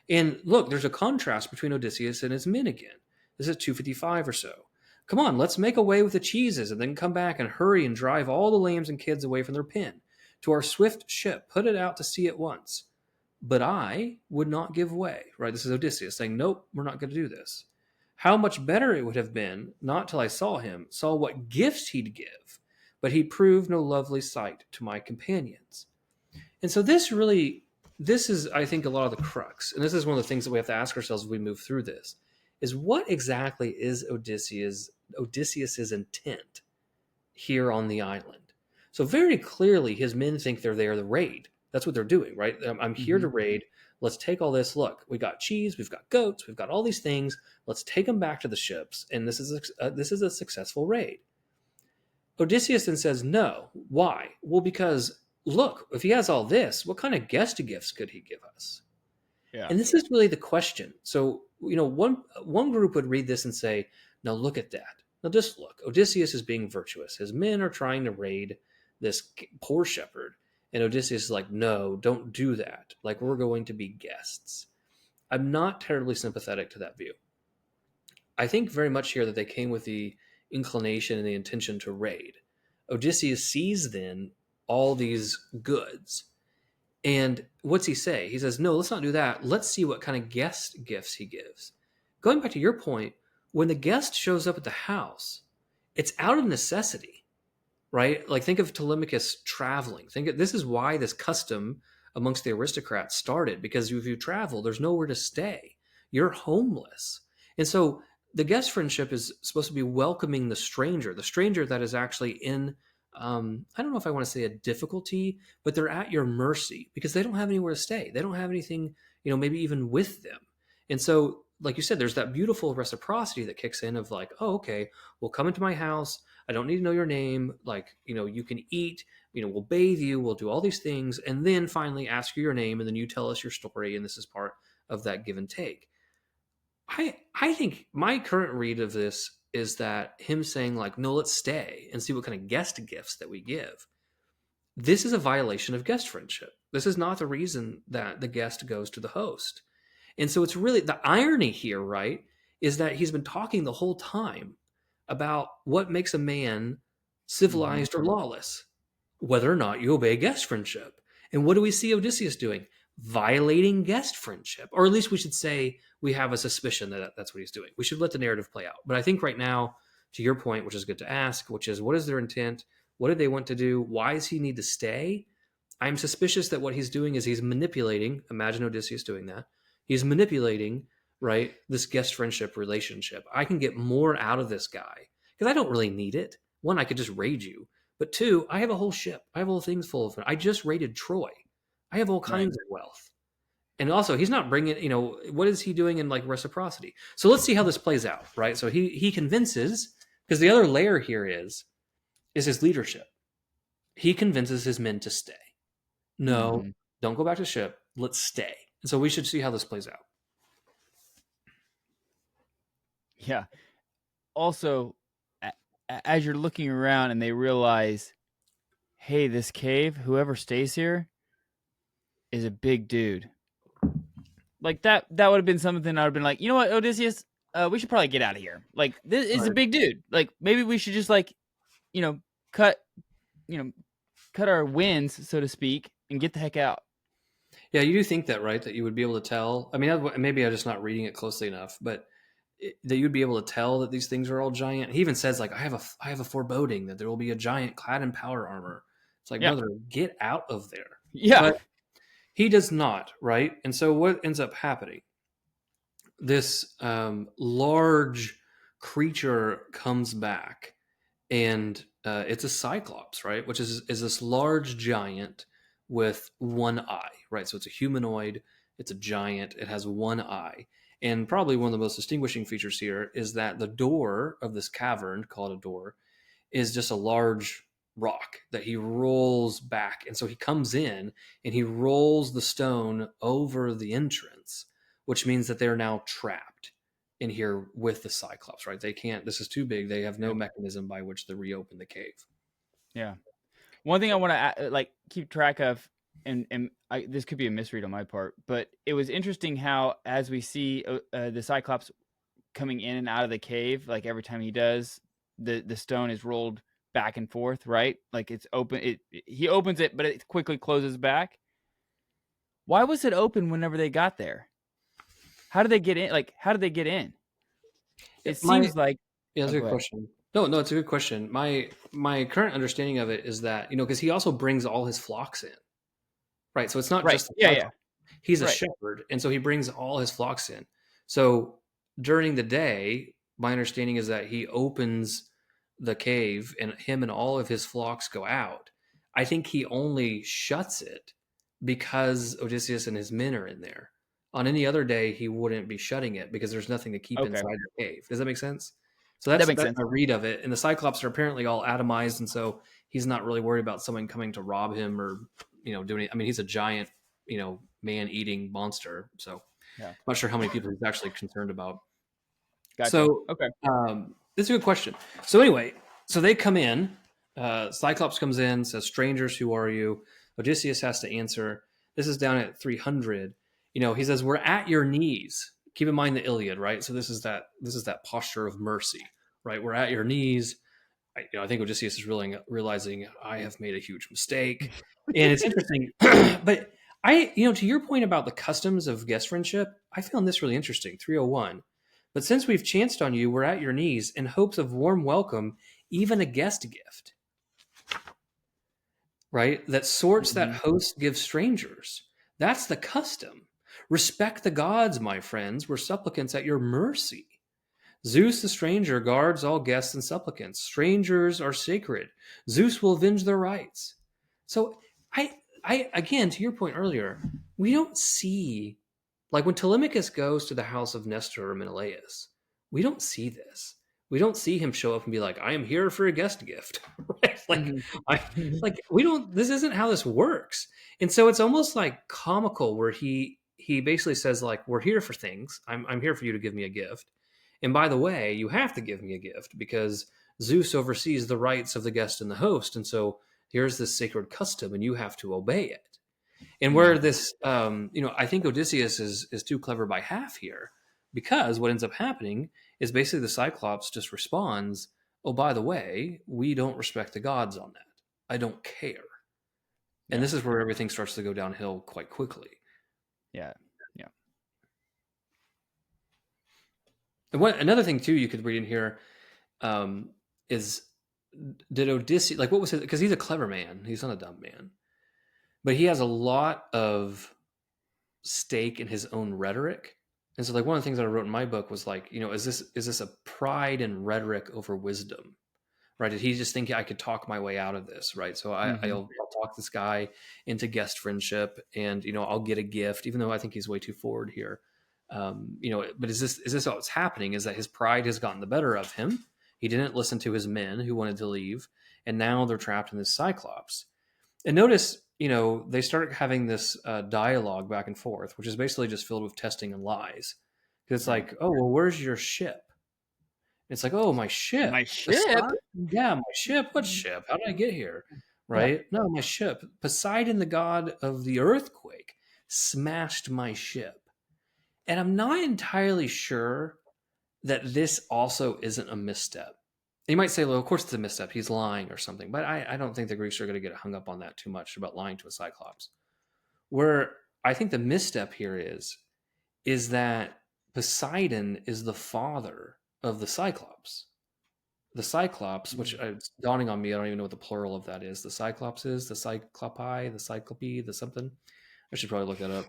And look, there's a contrast between Odysseus and his men again. This is 255 or so. "Come on, let's make away with the cheeses and then come back and hurry and drive all the lambs and kids away from their pen. To our swift ship, put it out to sea at once. But I would not give way." Right? This is Odysseus saying, "Nope, we're not going to do this. How much better it would have been, not till I saw him, saw what gifts he'd give. But he proved no lovely sight to my companions." And so this is, I think, a lot of the crux. And this is one of the things that we have to ask ourselves as we move through this, is what exactly is Odysseus's intent here on the island? So very clearly, his men think they're there to raid. That's what they're doing, right? I'm here to raid. Let's take all this. Look, we got cheese, we've got goats, we've got all these things. Let's take them back to the ships, and this is a successful raid. Odysseus then says, "No. Why?" Well, because look, if he has all this, what kind of guest gifts could he give us? Yeah. And this is really the question. So, one group would read this and say, "Now look at that. Now just look. Odysseus is being virtuous. His men are trying to raid this poor shepherd." And Odysseus is like, "No, don't do that. Like, we're going to be guests." I'm not terribly sympathetic to that view. I think very much here that they came with the inclination and the intention to raid. Odysseus sees then all these goods. And what's he say? He says, "No, let's not do that. Let's see what kind of guest gifts he gives." Going back to your point, when the guest shows up at the house, it's out of necessity, right? Like, think of Telemachus traveling. This is why this custom amongst the aristocrats started, because if you travel, there's nowhere to stay. You're homeless. And so the guest friendship is supposed to be welcoming the stranger that is actually in, I don't know if I want to say a difficulty, but they're at your mercy because they don't have anywhere to stay. They don't have anything, maybe even with them. And so, like you said, there's that beautiful reciprocity that kicks in of like, "Oh, okay, well, come into my house. I don't need to know your name. Like, you can eat, we'll bathe you, we'll do all these things, and then finally ask you your name, and then you tell us your story, and this is part of that give and take." I think my current read of this is that him saying like, "No, let's stay and see what kind of guest gifts that we give." This is a violation of guest friendship. This is not the reason that the guest goes to the host. And so it's really the irony here, right, is that he's been talking the whole time about what makes a man civilized or lawless, whether or not you obey guest friendship. And what do we see Odysseus doing? Violating guest friendship. Or at least we should say we have a suspicion that that's what he's doing. We should let the narrative play out. But I think right now, to your point, which is good to ask, which is, what is their intent? What did they want to do? Why does he need to stay? I'm suspicious that what he's doing is he's manipulating. Imagine Odysseus doing that. He's manipulating, right, this guest friendship relationship. I can get more out of this guy because I don't really need it. One, I could just raid you. But two, I have a whole ship. I have all things full of it. I just raided Troy. I have all Right. kinds of wealth. And also, he's not bringing, what is he doing in like reciprocity? So let's see how this plays out, right? So he convinces, because the other layer here is his leadership. He convinces his men to stay. No, Mm-hmm. don't go back to the ship. Let's stay. And so we should see how this plays out. Yeah. Also, as you're looking around and they realize, hey, this cave, whoever stays here is a big dude. Like that would have been something I would have been like, you know what, Odysseus, we should probably get out of here. Like, this is a big dude. Like, maybe we should just like, cut, cut our wins, so to speak, and get the heck out. Yeah, you do think that, right? That you would be able to tell. I mean, maybe I'm just not reading it closely enough, but that you'd be able to tell that these things are all giant. He even says, like, I have a foreboding that there will be a giant clad in power armor. It's like, Yeah. brother, get out of there. Yeah. But he does not, right? And so what ends up happening? This large creature comes back, and it's a Cyclops, right? Which is this large giant with one eye, right? So it's a humanoid, it's a giant, it has one eye. And probably one of the most distinguishing features here is that the door of this cavern, called a door, is just a large rock that he rolls back. And so he comes in and he rolls the stone over the entrance, which means that they're now trapped in here with the Cyclops, right? They can't, this is too big. They have no mechanism by which to reopen the cave. Yeah. One thing I want to like keep track of, and this could be a misread on my part, but it was interesting how as we see the Cyclops coming in and out of the cave, like every time he does, the stone is rolled back and forth, right? Like it's open. He opens it, but it quickly closes back. Why was it open whenever they got there? How did they get in? Like, how did they get in? It seems like. Yeah, that's a good Go ahead. question. No, it's a good question. My current understanding of it is that, because he also brings all his flocks in, right? So it's not Right. just the Yeah. Cyclops. Yeah. He's a Right. shepherd, and so he brings all his flocks in. So during the day, my understanding is that he opens the cave, and him and all of his flocks go out. I think he only shuts it because Odysseus and his men are in there. On any other day, he wouldn't be shutting it because there's nothing to keep Okay. inside the cave. Does that make sense? So That that's makes sense. my read of it. And the Cyclops are apparently all atomized, and so he's not really worried about someone coming to rob him or doing. I mean, he's a giant, man-eating monster. So Yeah. I'm not sure how many people he's actually concerned about. Gotcha. So Okay. this is a good question. So anyway, so they come in. Cyclops comes in, says, "Strangers, who are you?" Odysseus has to answer. This is down at 300. He says, "We're at your knees." Keep in mind the Iliad, right? So this is that posture of mercy, right? We're at your knees. I think Odysseus is realizing I have made a huge mistake, and it's interesting. But to your point about the customs of guest friendship, I found this really interesting. 301. But since we've chanced on you, we're at your knees in hopes of warm welcome, even a guest gift, right? That sorts that host gives strangers. That's the custom. Respect the gods, my friends. We're supplicants at your mercy. Zeus the stranger guards all guests and supplicants. Strangers are sacred. Zeus will avenge their rights. So I again, to your point earlier, we don't see, like when Telemachus goes to the house of Nestor or Menelaus, we don't see this. We don't see him show up and be like, "I am here for a guest gift." Right? We don't. This isn't how this works. And so it's almost like comical, where he basically says, like, "We're here for things. I'm here for you to give me a gift. And by the way, you have to give me a gift because Zeus oversees the rights of the guest and the host. And so here's this sacred custom and you have to obey it." And where this, I think Odysseus is too clever by half here, because what ends up happening is basically the Cyclops just responds, "Oh, by the way, we don't respect the gods on that. I don't care." And this is where everything starts to go downhill quite quickly. Yeah. Yeah. And another thing too you could read in here is, did Odysseus, like, what was his, because he's a clever man, he's not a dumb man, but he has a lot of stake in his own rhetoric. And so, like, one of the things that I wrote in my book was like, is this a pride in rhetoric over wisdom, right? Did he just think I could talk my way out of this, right? So I'll talk this guy into guest friendship, and I'll get a gift, even though I think he's way too forward here. But is this what's happening? Is that his pride has gotten the better of him? He didn't listen to his men who wanted to leave, and now they're trapped in this Cyclops. And notice, they start having this dialogue back and forth, which is basically just filled with testing and lies. Because it's Right. like, oh, well, where's your ship? It's like, oh, my ship. My ship? Yeah, my ship. What ship? How did I get here? Yeah. Right? No, my ship. Poseidon, the god of the earthquake, smashed my ship. And I'm not entirely sure that this also isn't a misstep. You might say, well, of course it's a misstep. He's lying or something. But I don't think the Greeks are going to get hung up on that too much about lying to a Cyclops. Where I think the misstep here is that Poseidon is the father of the Cyclops. The Cyclops, which it's dawning on me, I don't even know what the plural of that is. The Cyclops is the Cyclopi, the Cyclope, the something. I should probably look that up.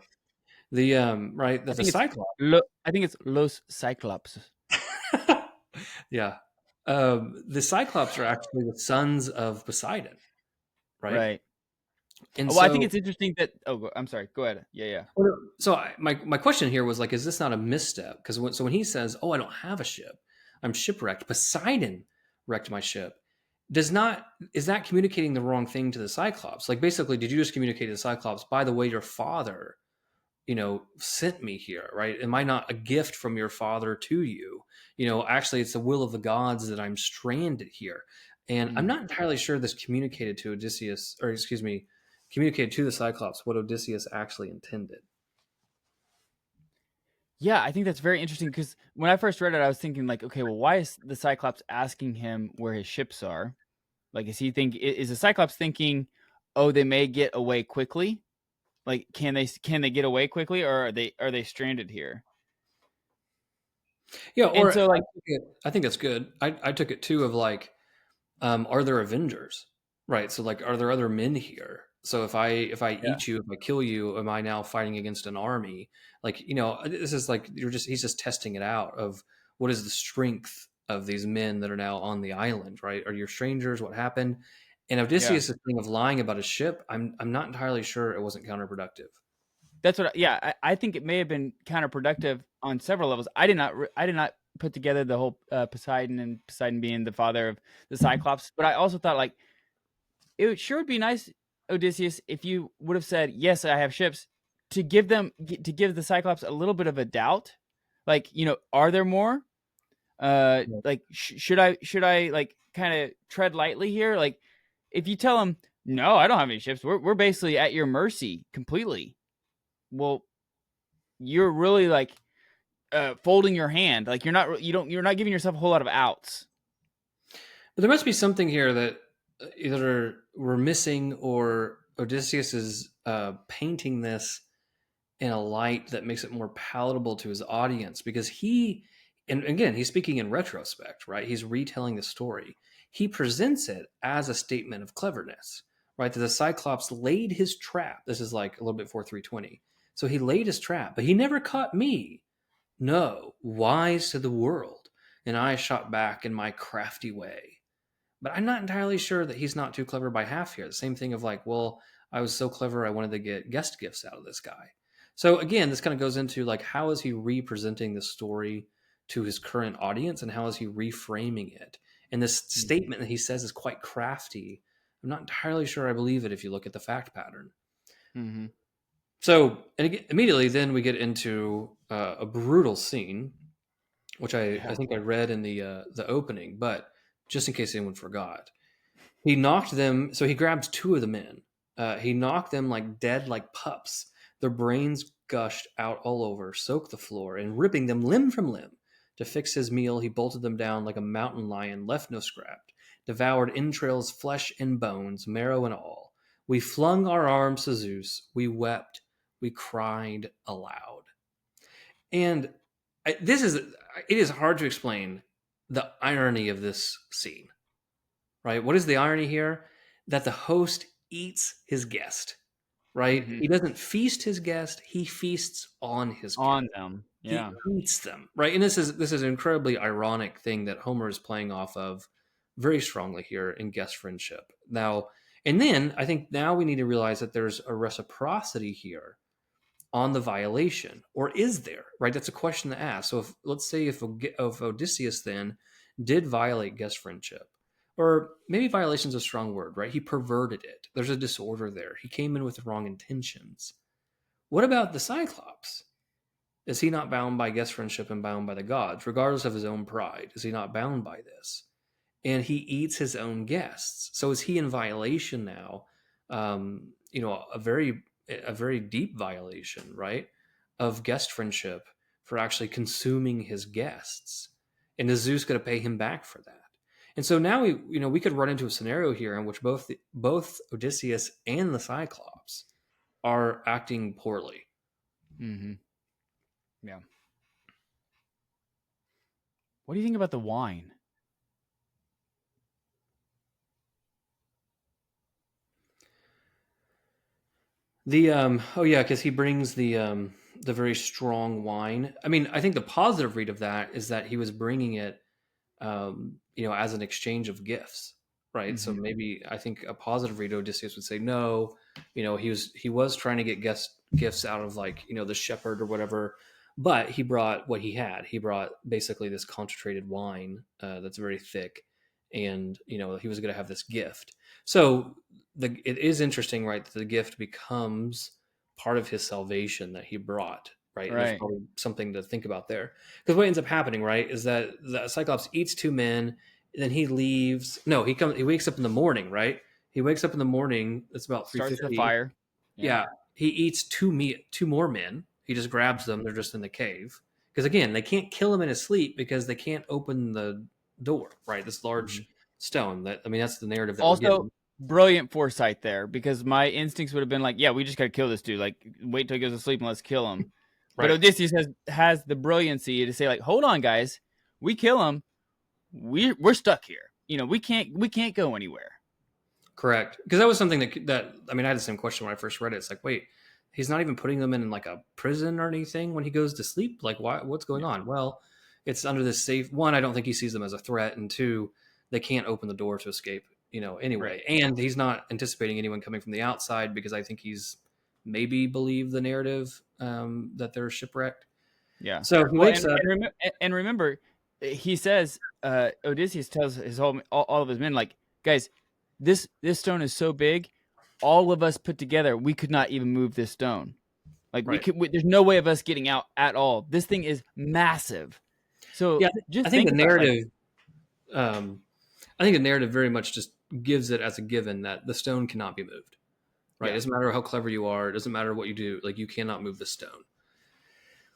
The right, I that the think it's Cyclops. I think it's Los Cyclops. Yeah. The Cyclops are actually the sons of Poseidon, right? Right. And Well, I think so, it's interesting that. Oh, I'm sorry. Go ahead. Yeah. my question here was like, is this not a misstep? Because when he says, "Oh, I don't have a ship, I'm shipwrecked," Poseidon wrecked my ship. Is that communicating the wrong thing to the Cyclops? Like, basically, did you just communicate to the Cyclops, by the way, your father sent me here, right? Am I not a gift from your father to you? Actually, it's the will of the gods that I'm stranded here. And I'm not entirely sure this communicated to Odysseus, or excuse me, communicated to the Cyclops what Odysseus actually intended. Yeah, I think that's very interesting because when I first read it, I was thinking like, okay, well, why is the Cyclops asking him where his ships are? Like, is the Cyclops thinking, oh, they may get away quickly? Like, can they get away quickly, or are they stranded here? Yeah, And or so, like, I think that's good. I took it too of like, are there Avengers? Right. So like, are there other men here? So if I yeah, eat you, if I kill you, am I now fighting against an army? Like, this is like he's just testing it out of what is the strength of these men that are now on the island, right? Are you strangers? What happened? And yeah, Odysseus' thing of lying about his ship, I'm not entirely sure it wasn't counterproductive. that's what. Yeah, I think it may have been counterproductive on several levels. I did not put together the whole Poseidon being the father of the Cyclops, but I also thought like it would be nice, Odysseus, if you would have said, "Yes, I have ships," to give the Cyclops a little bit of a doubt, like are there more? Like should I like kind of tread lightly here? Like if you tell him, "No, I don't have any ships. We're basically at your mercy completely." Well, you're really like folding your hand. Like you're not giving yourself a whole lot of outs. But there must be something here that either we're missing, or Odysseus is painting this in a light that makes it more palatable to his audience, because and again, he's speaking in retrospect, right? He's retelling the story. He presents it as a statement of cleverness, right? That the Cyclops laid his trap. This is like a little bit before 320. So he laid his trap, but he never caught me. No, wise to the world. And I shot back in my crafty way. But I'm not entirely sure that he's not too clever by half here. The same thing of like, well, I was so clever, I wanted to get guest gifts out of this guy. So again, this kind of goes into like, how is he representing the story to his current audience, and how is he reframing it? And this statement that he says is quite crafty. I'm not entirely sure I believe it if you look at the fact pattern. Mm-hmm. So, and again, immediately then we get into a brutal scene, which I think I read in the opening, but just in case anyone forgot, he knocked them. So he grabbed two of the men. He knocked them like dead, like pups. Their brains gushed out all over, soaked the floor, and ripping them limb from limb. To fix his meal, he bolted them down like a mountain lion, left no scrap, devoured entrails, flesh and bones, marrow and all. We flung our arms to Zeus. We wept. We cried aloud. And this is it is hard to explain the irony of this scene, right? What is the irony here? That the host eats his guest, right? Mm-hmm. He doesn't feast his guest, he feasts on his guest. On them, He yeah. eats them, right? And this is an incredibly ironic thing that Homer is playing off of very strongly here in guest friendship. Now, and then I think now we need to realize that there's a reciprocity here on the violation, or is there? Right, that's a question to ask. So, if let's say if Odysseus then did violate guest friendship, or maybe violation is a strong word, right? He perverted it. There's a disorder there. He came in with the wrong intentions. What about the Cyclops? Is he not bound by guest friendship and bound by the gods, regardless of his own pride? Is he not bound by this? And he eats his own guests. So is he in violation now? A very deep violation, right, of guest friendship for actually consuming his guests. And is Zeus going to pay him back for that? And so now we could run into a scenario here in which both Odysseus and the Cyclops are acting poorly. Mm-hmm. Yeah. What do you think about the wine? Because he brings the very strong wine. I mean, I think the positive read of that is that he was bringing it, as an exchange of gifts, right? Mm-hmm. So maybe I think a positive read, Odysseus would say, no, he was trying to get gifts out of the shepherd or whatever, but he brought what he had. He brought basically this concentrated wine that's very thick, and he was going to have this gift. So it is interesting, right, that the gift becomes part of his salvation that he brought, right? And there's probably something to think about there. Because what ends up happening, right, is that the Cyclops eats two men, and then he leaves. No, he wakes up in the morning, right? He wakes up in the morning. It's about 3:50. Starts the fire. Yeah. He eats two more men. He just grabs them. They're just in the cave. Because again, they can't kill him in his sleep because they can't open the door, right? This large stone. That's the narrative that we're given. Brilliant foresight there, because my instincts would have been like, yeah, we just got to kill this dude. Like, wait till he goes to sleep and let's kill him. Right. But Odysseus has the brilliancy to say, like, hold on, guys, we kill him, we're stuck here. We can't go anywhere. Correct. Because that was something that I had the same question when I first read it. It's like, wait, he's not even putting them in like a prison or anything when he goes to sleep. Like, what's going on? Well, it's under this safe. One, I don't think he sees them as a threat, and two, they can't open the door to escape. Anyway. Right. And he's not anticipating anyone coming from the outside, because I think he's maybe believed the narrative that they're shipwrecked. Yeah. So he wakes up. And remember, he says, Odysseus tells all of his men, like, guys, this stone is so big, all of us put together, we could not even move this stone. Like, there's no way of us getting out at all. This thing is massive. So yeah, I think the narrative. I think the narrative very much just gives it as a given that the stone cannot be moved, right? Yeah. It doesn't matter how clever you are. It doesn't matter what you do. Like, you cannot move the stone.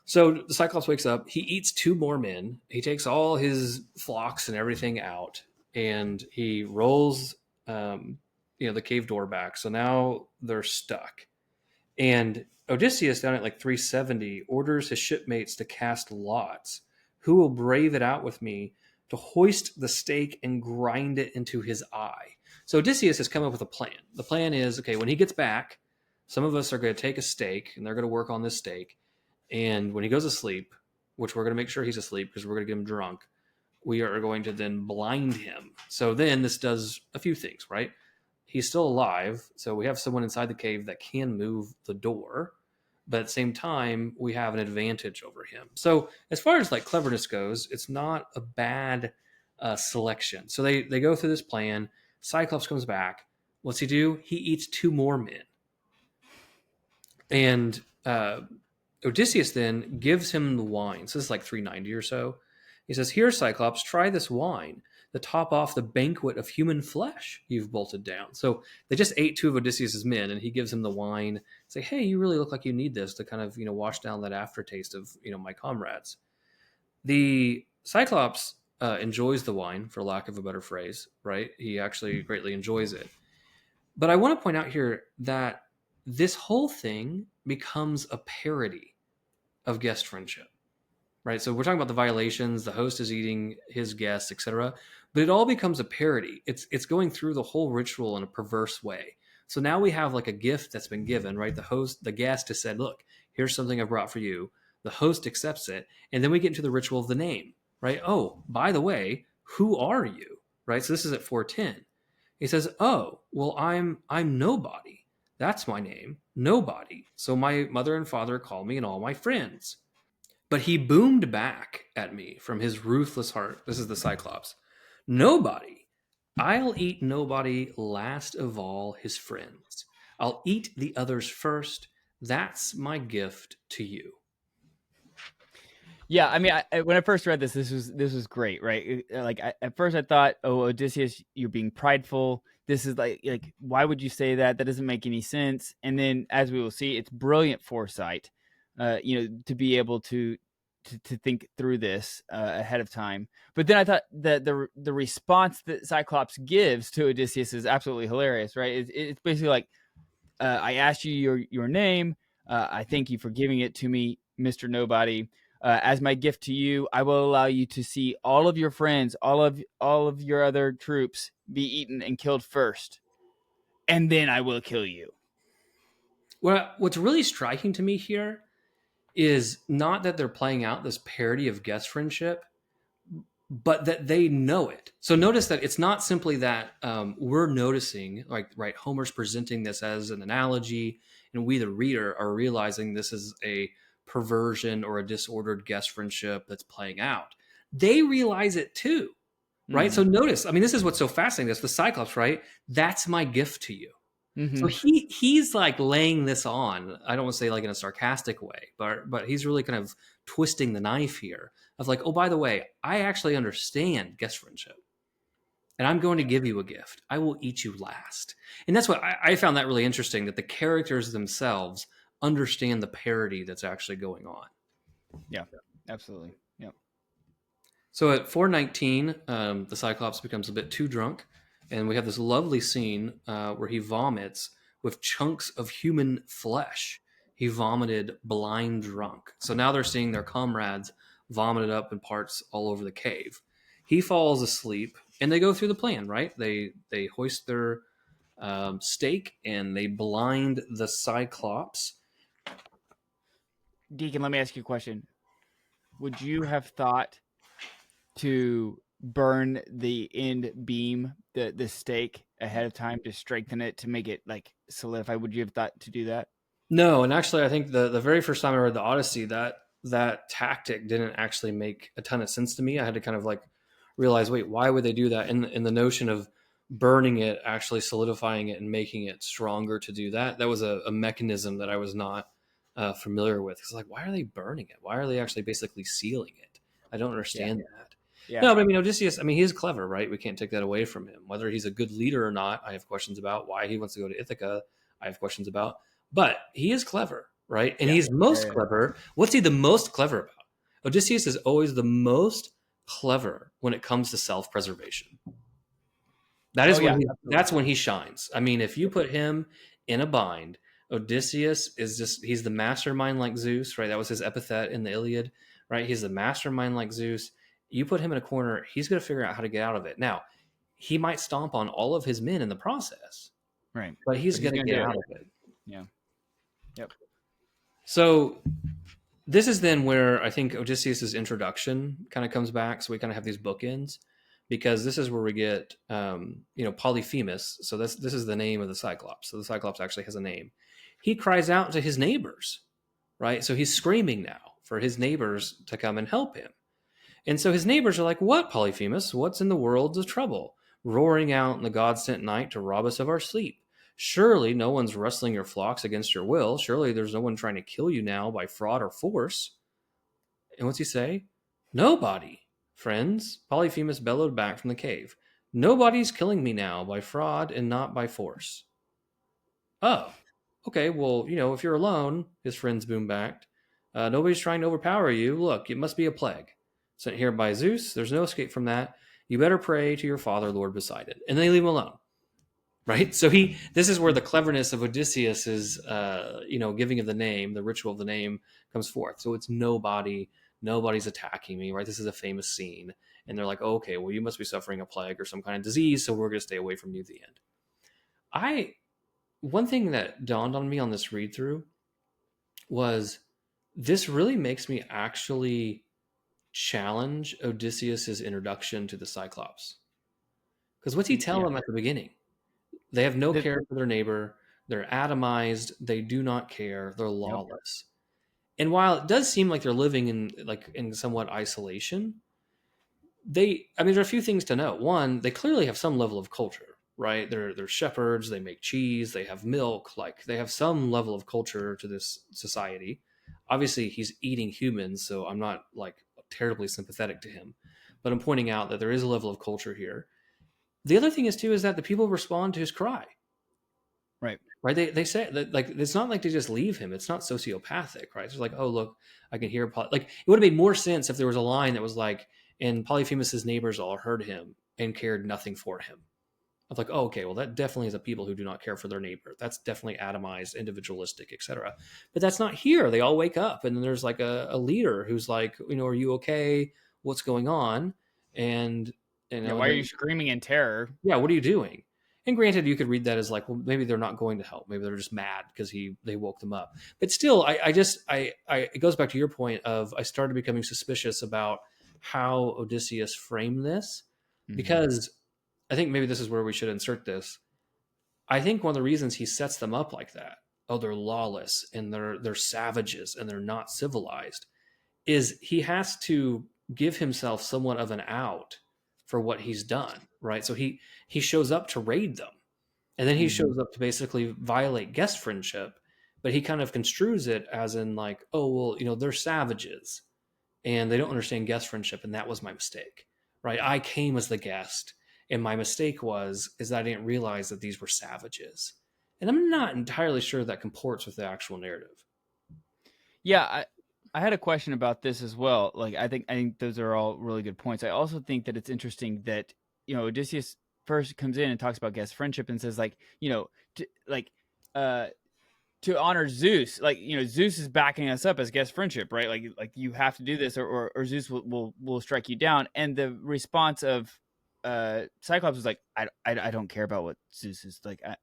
So the Cyclops wakes up. He eats two more men. He takes all his flocks and everything out, and he rolls, the cave door back. So now they're stuck. And Odysseus, down at like 370, orders his shipmates to cast lots. Who will brave it out with me to hoist the stake and grind it into his eye? So Odysseus has come up with a plan. The plan is, okay, when he gets back, some of us are going to take a stake, and they're going to work on this stake. And when he goes to sleep, which we're going to make sure he's asleep because we're going to get him drunk, we are going to then blind him. So then this does a few things, right? He's still alive, so we have someone inside the cave that can move the door, but at the same time, we have an advantage over him. So as far as like cleverness goes, it's not a bad selection. So they go through this plan. Cyclops comes back. What's he do? He eats two more men. And Odysseus then gives him the wine. So this is like 390 or so. He says, here, Cyclops, try this wine to top off the banquet of human flesh you've bolted down. So they just ate two of Odysseus's men, and he gives him the wine. Say, hey, you really look like you need this to kind of, wash down that aftertaste of, my comrades. The Cyclops enjoys the wine, for lack of a better phrase, right? He actually greatly enjoys it. But I want to point out here that this whole thing becomes a parody of guest friendship, right? So we're talking about the violations, the host is eating his guests, etc. But it all becomes a parody. It's going through the whole ritual in a perverse way. So now we have like a gift that's been given, right? The guest has said, look, here's something I brought for you. The host accepts it. And then we get into the ritual of the name, right? Oh, by the way, who are you, right? So this is at 410. He says, "Oh, well, I'm nobody. That's my name, nobody. So my mother and father call me and all my friends." But he boomed back at me from his ruthless heart. This is the Cyclops. "Nobody. I'll eat nobody last of all his friends. I'll eat the others first. That's my gift to you." Yeah, I mean, when I first read this was great, right? At first I thought, oh, Odysseus, you're being prideful. This is like why would you say that? That doesn't make any sense. And then, as we will see, it's brilliant foresight, to be able to think through this ahead of time. But then I thought that the response that Cyclops gives to Odysseus is absolutely hilarious, right? It's basically like, I asked you your name. I thank you for giving it to me, Mr. Nobody. As my gift to you, I will allow you to see all of your friends, all of your other troops be eaten and killed first, and then I will kill you. Well, what's really striking to me here is not that they're playing out this parody of guest friendship, but that they know it. So notice that it's not simply that we're noticing, like, right, Homer's presenting this as an analogy, and we, the reader, are realizing this is a perversion or a disordered guest friendship that's playing out. They realize it too, right? Mm-hmm. So notice, I mean, this is what's so fascinating. That's the Cyclops, right? That's my gift to you. So Mm-hmm. he's like laying this on. I don't want to say like in a sarcastic way, but he's really kind of twisting the knife here of like, oh, by the way, I actually understand guest friendship, and I'm going to give you a gift. I will eat you last, and that's what I found that really interesting. That the characters themselves understand the parody that's actually going on. Yeah, absolutely. Yeah. So at 419, the Cyclops becomes a bit too drunk, and we have this lovely scene where he vomits with chunks of human flesh. He vomited blind drunk. So now they're seeing their comrades vomited up in parts all over the cave. He falls asleep, and they go through the plan, right? They hoist their stake, and they blind the Cyclops. Deacon, let me ask you a question. Would you have thought to burn the end beam, the stake ahead of time to strengthen it to make it like solidify? Would you have thought to do that? No, and actually, I think the very first time I read the Odyssey, that tactic didn't actually make a ton of sense to me. I had to kind of like realize, wait, why would they do that? And the notion of burning it, actually solidifying it, and making it stronger to do that, that was a mechanism that I was not familiar with. It's like, why are they burning it? Why are they actually basically sealing it? I don't understand that. Yeah. No, but I mean, Odysseus, I mean, he is clever, right? We can't take that away from him. Whether he's a good leader or not, I have questions about. Why he wants to go to Ithaca, I have questions about. But he is clever, right? And he's most clever. What's he the most clever about? Odysseus is always the most clever when it comes to self-preservation. That is that's when he shines. I mean, if you put him in a bind, Odysseus is just, he's the mastermind like Zeus, right? That was his epithet in the Iliad, right? He's the mastermind like Zeus. You put him in a corner, he's going to figure out how to get out of it. Now, he might stomp on all of his men in the process, Right. but he's going to get out of it. Yeah. Yep. So this is then where I think Odysseus's introduction kind of comes back. So we kind of have these bookends, because this is where we get, Polyphemus. So this is the name of the Cyclops. So the Cyclops actually has a name. He cries out to his neighbors, right? So he's screaming now for his neighbors to come and help him. And so his neighbors are like, "What, Polyphemus? What's in the world's of trouble? Roaring out in the God-sent night to rob us of our sleep. Surely no one's rustling your flocks against your will. Surely there's no one trying to kill you now by fraud or force." And what's he say? "Nobody, friends," Polyphemus bellowed back from the cave. "Nobody's killing me now by fraud and not by force." "Oh, okay, well, if you're alone," his friends boomed back, "nobody's trying to overpower you. Look, it must be a plague. Sent here by Zeus, there's no escape from that. You better pray to your father, Lord Poseidon." And they leave him alone. Right? So this is where the cleverness of Odysseus's, giving of the name, the ritual of the name, comes forth. So it's nobody's attacking me, right? This is a famous scene. And they're like, oh, okay, well, you must be suffering a plague or some kind of disease, so we're going to stay away from you at the end. One thing that dawned on me on this read through was, this really makes me actually challenge Odysseus's introduction to the Cyclops. Because what's he tell them at the beginning? They have no care for their neighbor. They're atomized. They do not care. They're Yep. lawless. And while it does seem like they're living in somewhat isolation, I mean, there are a few things to note. One, they clearly have some level of culture, right? They're shepherds. They make cheese. They have milk. Like they have some level of culture to this society. Obviously, he's eating humans, so I'm not like terribly sympathetic to him, but I'm pointing out that there is a level of culture here. The other thing is too is that the people respond to his cry. Right. Right. They say that like it's not like they just leave him. It's not sociopathic, right? It's like, oh look, I can hear like it would have made more sense if there was a line that was like, and Polyphemus's neighbors all heard him and cared nothing for him. I was like, oh, okay, well that definitely is a people who do not care for their neighbor. That's definitely atomized, individualistic, etc. But that's not here. They all wake up and then there's like a leader who's like, are you okay? What's going on? And Why are you screaming in terror? Yeah, what are you doing? And granted, you could read that as like, well, maybe they're not going to help. Maybe they're just mad because they woke them up. But still, it goes back to your point of I started becoming suspicious about how Odysseus framed this, because I think maybe this is where we should insert this. I think one of the reasons he sets them up like that, oh, they're lawless and they're savages and they're not civilized, is he has to give himself somewhat of an out for what he's done, right? So he shows up to raid them, and then he shows up to basically violate guest friendship, but he kind of construes it as in like, oh well, they're savages and they don't understand guest friendship, and that was my mistake, right? I came as the guest, and my mistake is that I didn't realize that these were savages, and I'm not entirely sure that comports with the actual narrative. Yeah, I had a question about this as well. Like, I think those are all really good points. I also think that it's interesting that Odysseus first comes in and talks about guest friendship and says like to honor Zeus, like Zeus is backing us up as guest friendship, right? Like you have to do this, or Zeus will strike you down. And the response of Cyclops was like, I don't care about what Zeus is like. I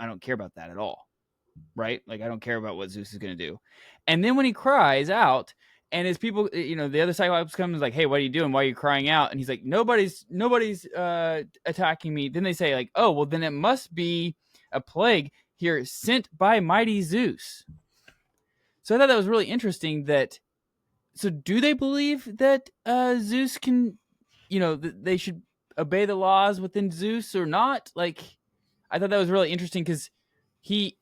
don't care about that at all. Right? Like, I don't care about what Zeus is going to do. And then when he cries out and his people, the other Cyclops comes like, hey, what are you doing? Why are you crying out? And he's like, nobody's attacking me. Then they say like, oh, well, then it must be a plague here sent by mighty Zeus. So I thought that was really interesting so do they believe that Zeus can, they should obey the laws within Zeus or not? Like, I thought that was really interesting because he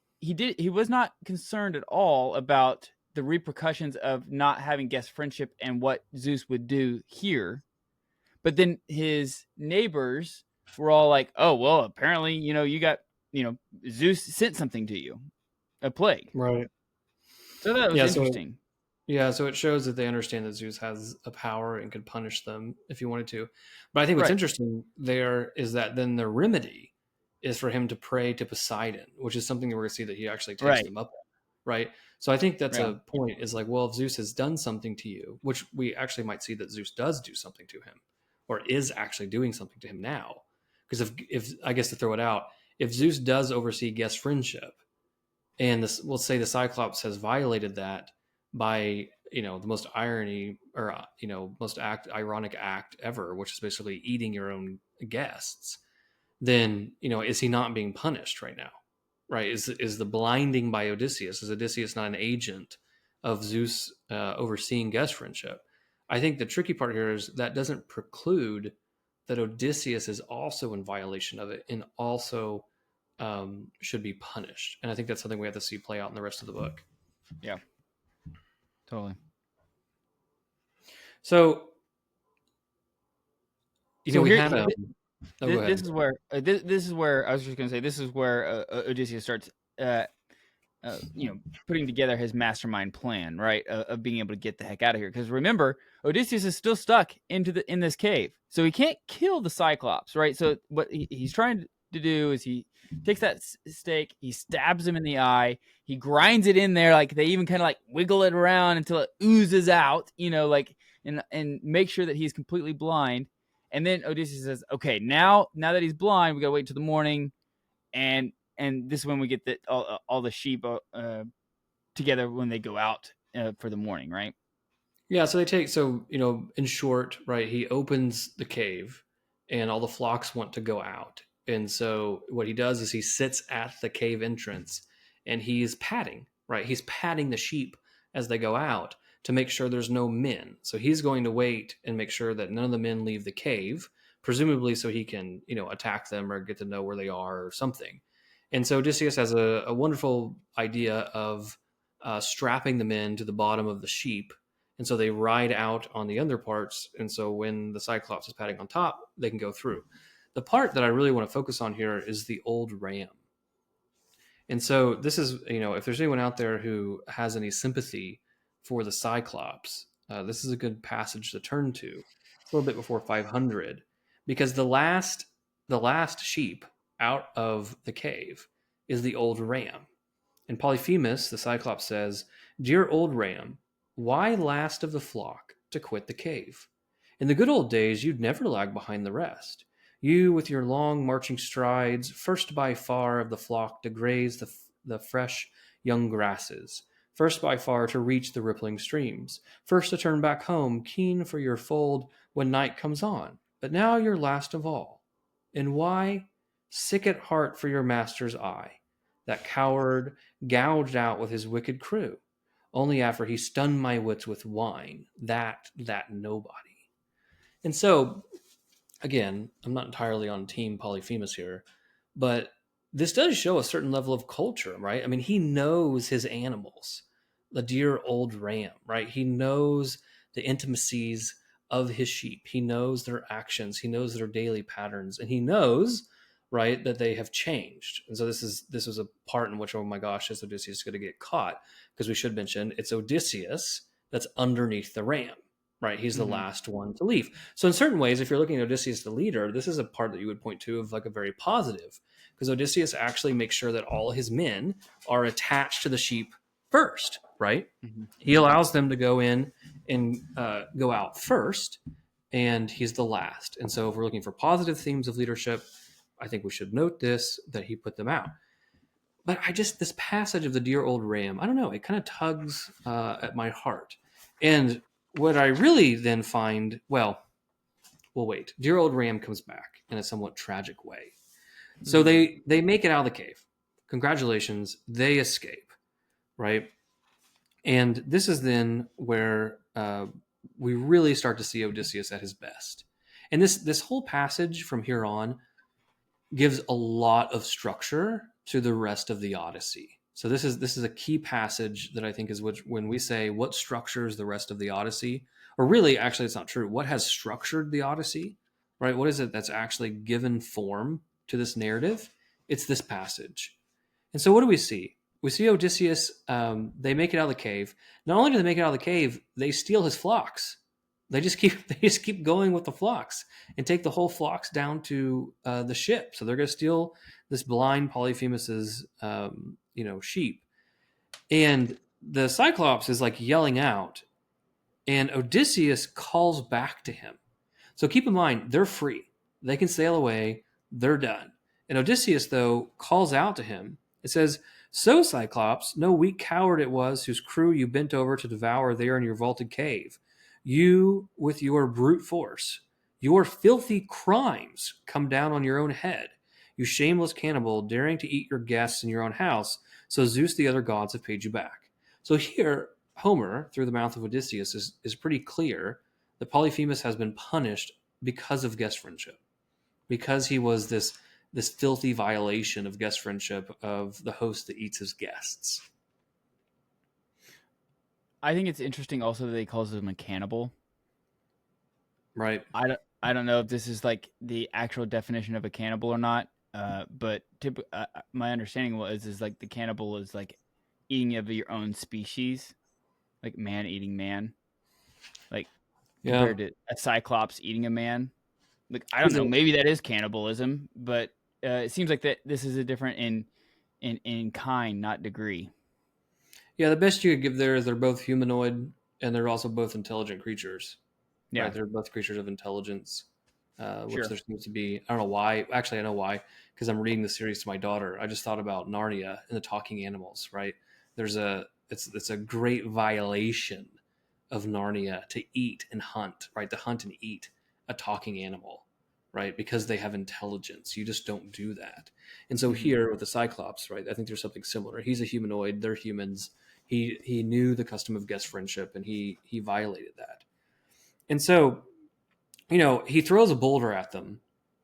was not concerned at all about the repercussions of not having guest friendship and what Zeus would do here. But then his neighbors were all like, oh, well, apparently, you got, Zeus sent something to you, a plague. Right. So that was interesting. So it shows that they understand that Zeus has a power and could punish them if he wanted to. But I think what's interesting there is that then the remedy is for him to pray to Poseidon, which is something that we're going to see that he actually takes them up on, right? So I think that's a point, is like, well, if Zeus has done something to you, which we actually might see that Zeus does do something to him, or is actually doing something to him now. Because if I guess to throw it out, if Zeus does oversee guest friendship, and we'll say the Cyclops has violated that by the most irony, or most ironic act ever, which is basically eating your own guests, then is he not being punished right now? Right? Is the blinding by Odysseus? Is Odysseus not an agent of Zeus overseeing guest friendship? I think the tricky part here is that doesn't preclude that Odysseus is also in violation of it and also should be punished. And I think that's something we have to see play out in the rest of the book. Yeah, totally. So, we here, had this is where this is where I was just going to say, this is where Odysseus starts putting together his mastermind plan, right, of being able to get the heck out of here. Because remember, Odysseus is still stuck in this cave, so he can't kill the Cyclops, right? So what he's trying to do is he takes that stake, he stabs him in the eye, he grinds it in there, like they even kind of like wiggle it around until it oozes out, and make sure that he's completely blind. And then Odysseus says, okay, now that he's blind, we got to wait until the morning. And this is when we get all the sheep together when they go out for the morning, right? Yeah, so in short, right, he opens the cave and all the flocks want to go out. And so what he does is he sits at the cave entrance and he's patting, right? He's patting the sheep as they go out to make sure there's no men. So he's going to wait and make sure that none of the men leave the cave, presumably so he can, attack them or get to know where they are or something. And so Odysseus has a wonderful idea of strapping the men to the bottom of the sheep. And so they ride out on the under parts. And so when the Cyclops is patting on top, they can go through. The part that I really want to focus on here is the old ram. And so this is, if there's anyone out there who has any sympathy for the Cyclops, this is a good passage to turn to. It's a little bit before 500, because the last sheep out of the cave is the old ram. And Polyphemus, the Cyclops, says, "Dear old ram, why last of the flock to quit the cave? In the good old days, you'd never lag behind the rest. You, with your long marching strides, first by far of the flock to graze the fresh young grasses, first by far to reach the rippling streams, first to turn back home, keen for your fold when night comes on. But now you're last of all. And why? Sick at heart for your master's eye, that coward gouged out with his wicked crew, only after he stunned my wits with wine, that nobody." And so, again, I'm not entirely on team Polyphemus here, but this does show a certain level of culture, right? I mean, he knows his animals, the dear old ram, right? He knows the intimacies of his sheep. He knows their actions. He knows their daily patterns, and he knows, right, that they have changed. And so this was a part in which, oh my gosh, is Odysseus going to get caught? Because we should mention it's Odysseus that's underneath the ram. Right, he's the last one to leave. So in certain ways, if you're looking at Odysseus the leader, this is a part that you would point to of like a very positive, because Odysseus actually makes sure that all his men are attached to the sheep first, right? Mm-hmm. He allows them to go in and go out first, and he's the last. And so if we're looking for positive themes of leadership, I think we should note this, that he put them out. But this passage of the dear old ram, I don't know, it kind of tugs at my heart. And what I really then find, well, wait. Dear old ram comes back in a somewhat tragic way. So they make it out of the cave. Congratulations, they escape, right? And this is then where we really start to see Odysseus at his best. And this whole passage from here on gives a lot of structure to the rest of the Odyssey. So this is a key passage that I think is when we say what structures the rest of the Odyssey, or really, actually, it's not true. What has structured the Odyssey, right? What is it that's actually given form to this narrative? It's this passage. And so what do we see? We see Odysseus, they make it out of the cave. Not only do they make it out of the cave, they steal his flocks. They just keep going with the flocks and take the whole flocks down to the ship. So they're going to steal this blind Polyphemus's sheep. And the Cyclops is like yelling out, and Odysseus calls back to him. So keep in mind, they're free. They can sail away. They're done. And Odysseus, though, calls out to him. It says, "So, Cyclops, no weak coward it was whose crew you bent over to devour there in your vaulted cave. You, with your brute force, your filthy crimes come down on your own head. You shameless cannibal, daring to eat your guests in your own house, so Zeus the other gods have paid you back." So here, Homer, through the mouth of Odysseus, is pretty clear that Polyphemus has been punished because of guest friendship, because he was this filthy violation of guest friendship of the host that eats his guests. I think it's interesting also that he calls him a cannibal. Right. I don't know if this is like the actual definition of a cannibal or not, but my understanding is like the cannibal is like eating of your own species, like man eating man, like compared to a Cyclops eating a man. Like I don't know, maybe that is cannibalism, but it seems like that this is a different in kind, not degree. Yeah, the best you could give there is they're both humanoid and they're also both intelligent creatures. Yeah, right? They're both creatures of intelligence, which there seems to be. I don't know why. Actually, I know why, because I'm reading the series to my daughter. I just thought about Narnia and the talking animals. Right? It's a great violation of Narnia to eat and hunt. Right? To hunt and eat a talking animal. right? Because they have intelligence. You just don't do that. And so here with the Cyclops, right? I think there's something similar. He's a humanoid. They're humans. He knew the custom of guest friendship, and he violated that. And so, he throws a boulder at them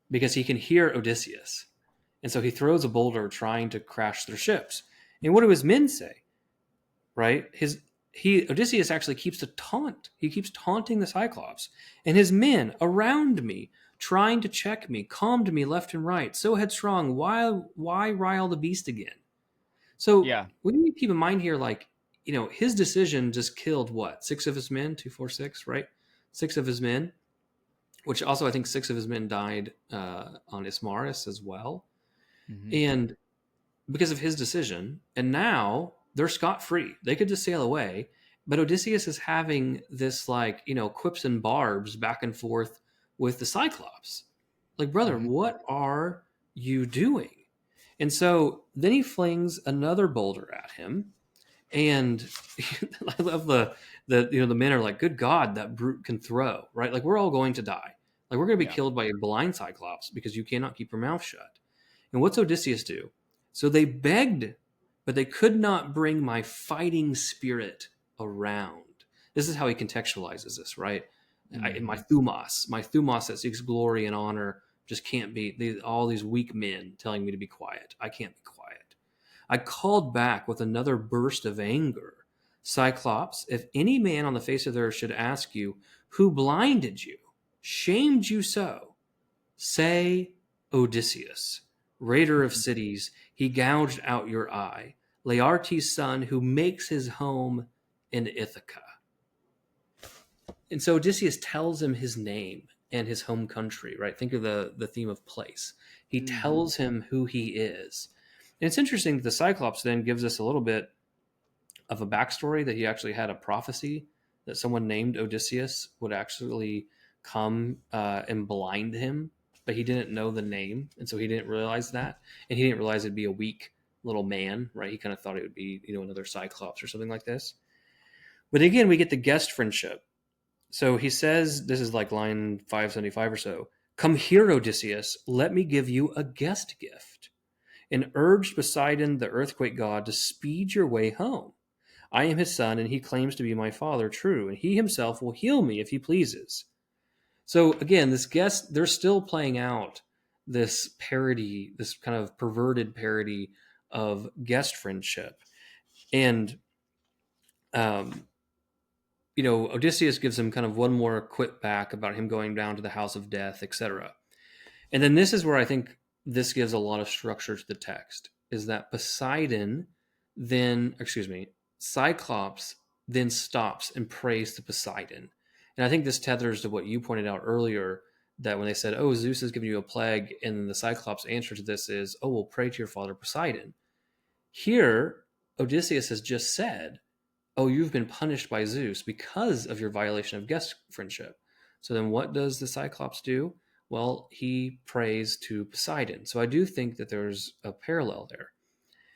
because he can hear Odysseus. And so he throws a boulder trying to crash their ships. And what do his men say? Right? Odysseus actually keeps a taunt. He keeps taunting the Cyclops. And his men around me, trying to check me, calmed me left and right. So headstrong, why rile the beast again? So we need to keep in mind here, his decision just killed what? 6 of his men? 2, 4, 6, right? 6 of his men, which also I think 6 of his men died on Ismarus as well. And because of his decision, and now they're scot-free. They could just sail away. But Odysseus is having this quips and barbs back and forth with the Cyclops. Like, brother, what are you doing? And so then he flings another boulder at him. And I love the men are like, good God, that brute can throw, right? Like, we're all going to die. Like, we're going to be killed by a blind Cyclops because you cannot keep your mouth shut. And what's Odysseus do? So they begged, but they could not bring my fighting spirit around. This is how he contextualizes this, right? My thumos that seeks glory and honor just can't be. All these weak men telling me to be quiet. I can't be quiet. I called back with another burst of anger. Cyclops, if any man on the face of the earth should ask you, who blinded you, shamed you so, say Odysseus, raider of cities, he gouged out your eye. Laertes' son, who makes his home in Ithaca. And so Odysseus tells him his name and his home country, right? Think of the theme of place. He tells him who he is. And it's interesting that the Cyclops then gives us a little bit of a backstory that he actually had a prophecy that someone named Odysseus would actually come and blind him, but he didn't know the name. And so he didn't realize that. And he didn't realize it'd be a weak little man, right? He kind of thought it would be, another Cyclops or something like this. But again, we get the guest friendship. So he says, this is like line 575 or so, come here, Odysseus, let me give you a guest gift. And urged Poseidon, the earthquake god, to speed your way home. I am his son, and he claims to be my father, true, and he himself will heal me if he pleases. So again, this guest, they're still playing out this parody, this kind of perverted parody of guest friendship. And, Odysseus gives him kind of one more quip back about him going down to the house of death, etc. And then this is where I think this gives a lot of structure to the text, is that Cyclops then stops and prays to Poseidon. And I think this tethers to what you pointed out earlier, that when they said, oh, Zeus has given you a plague, and the Cyclops' answer to this is, oh, well, pray to your father Poseidon. Here, Odysseus has just said, oh, you've been punished by Zeus because of your violation of guest friendship. So then what does the Cyclops do? Well, he prays to Poseidon. So I do think that there's a parallel there.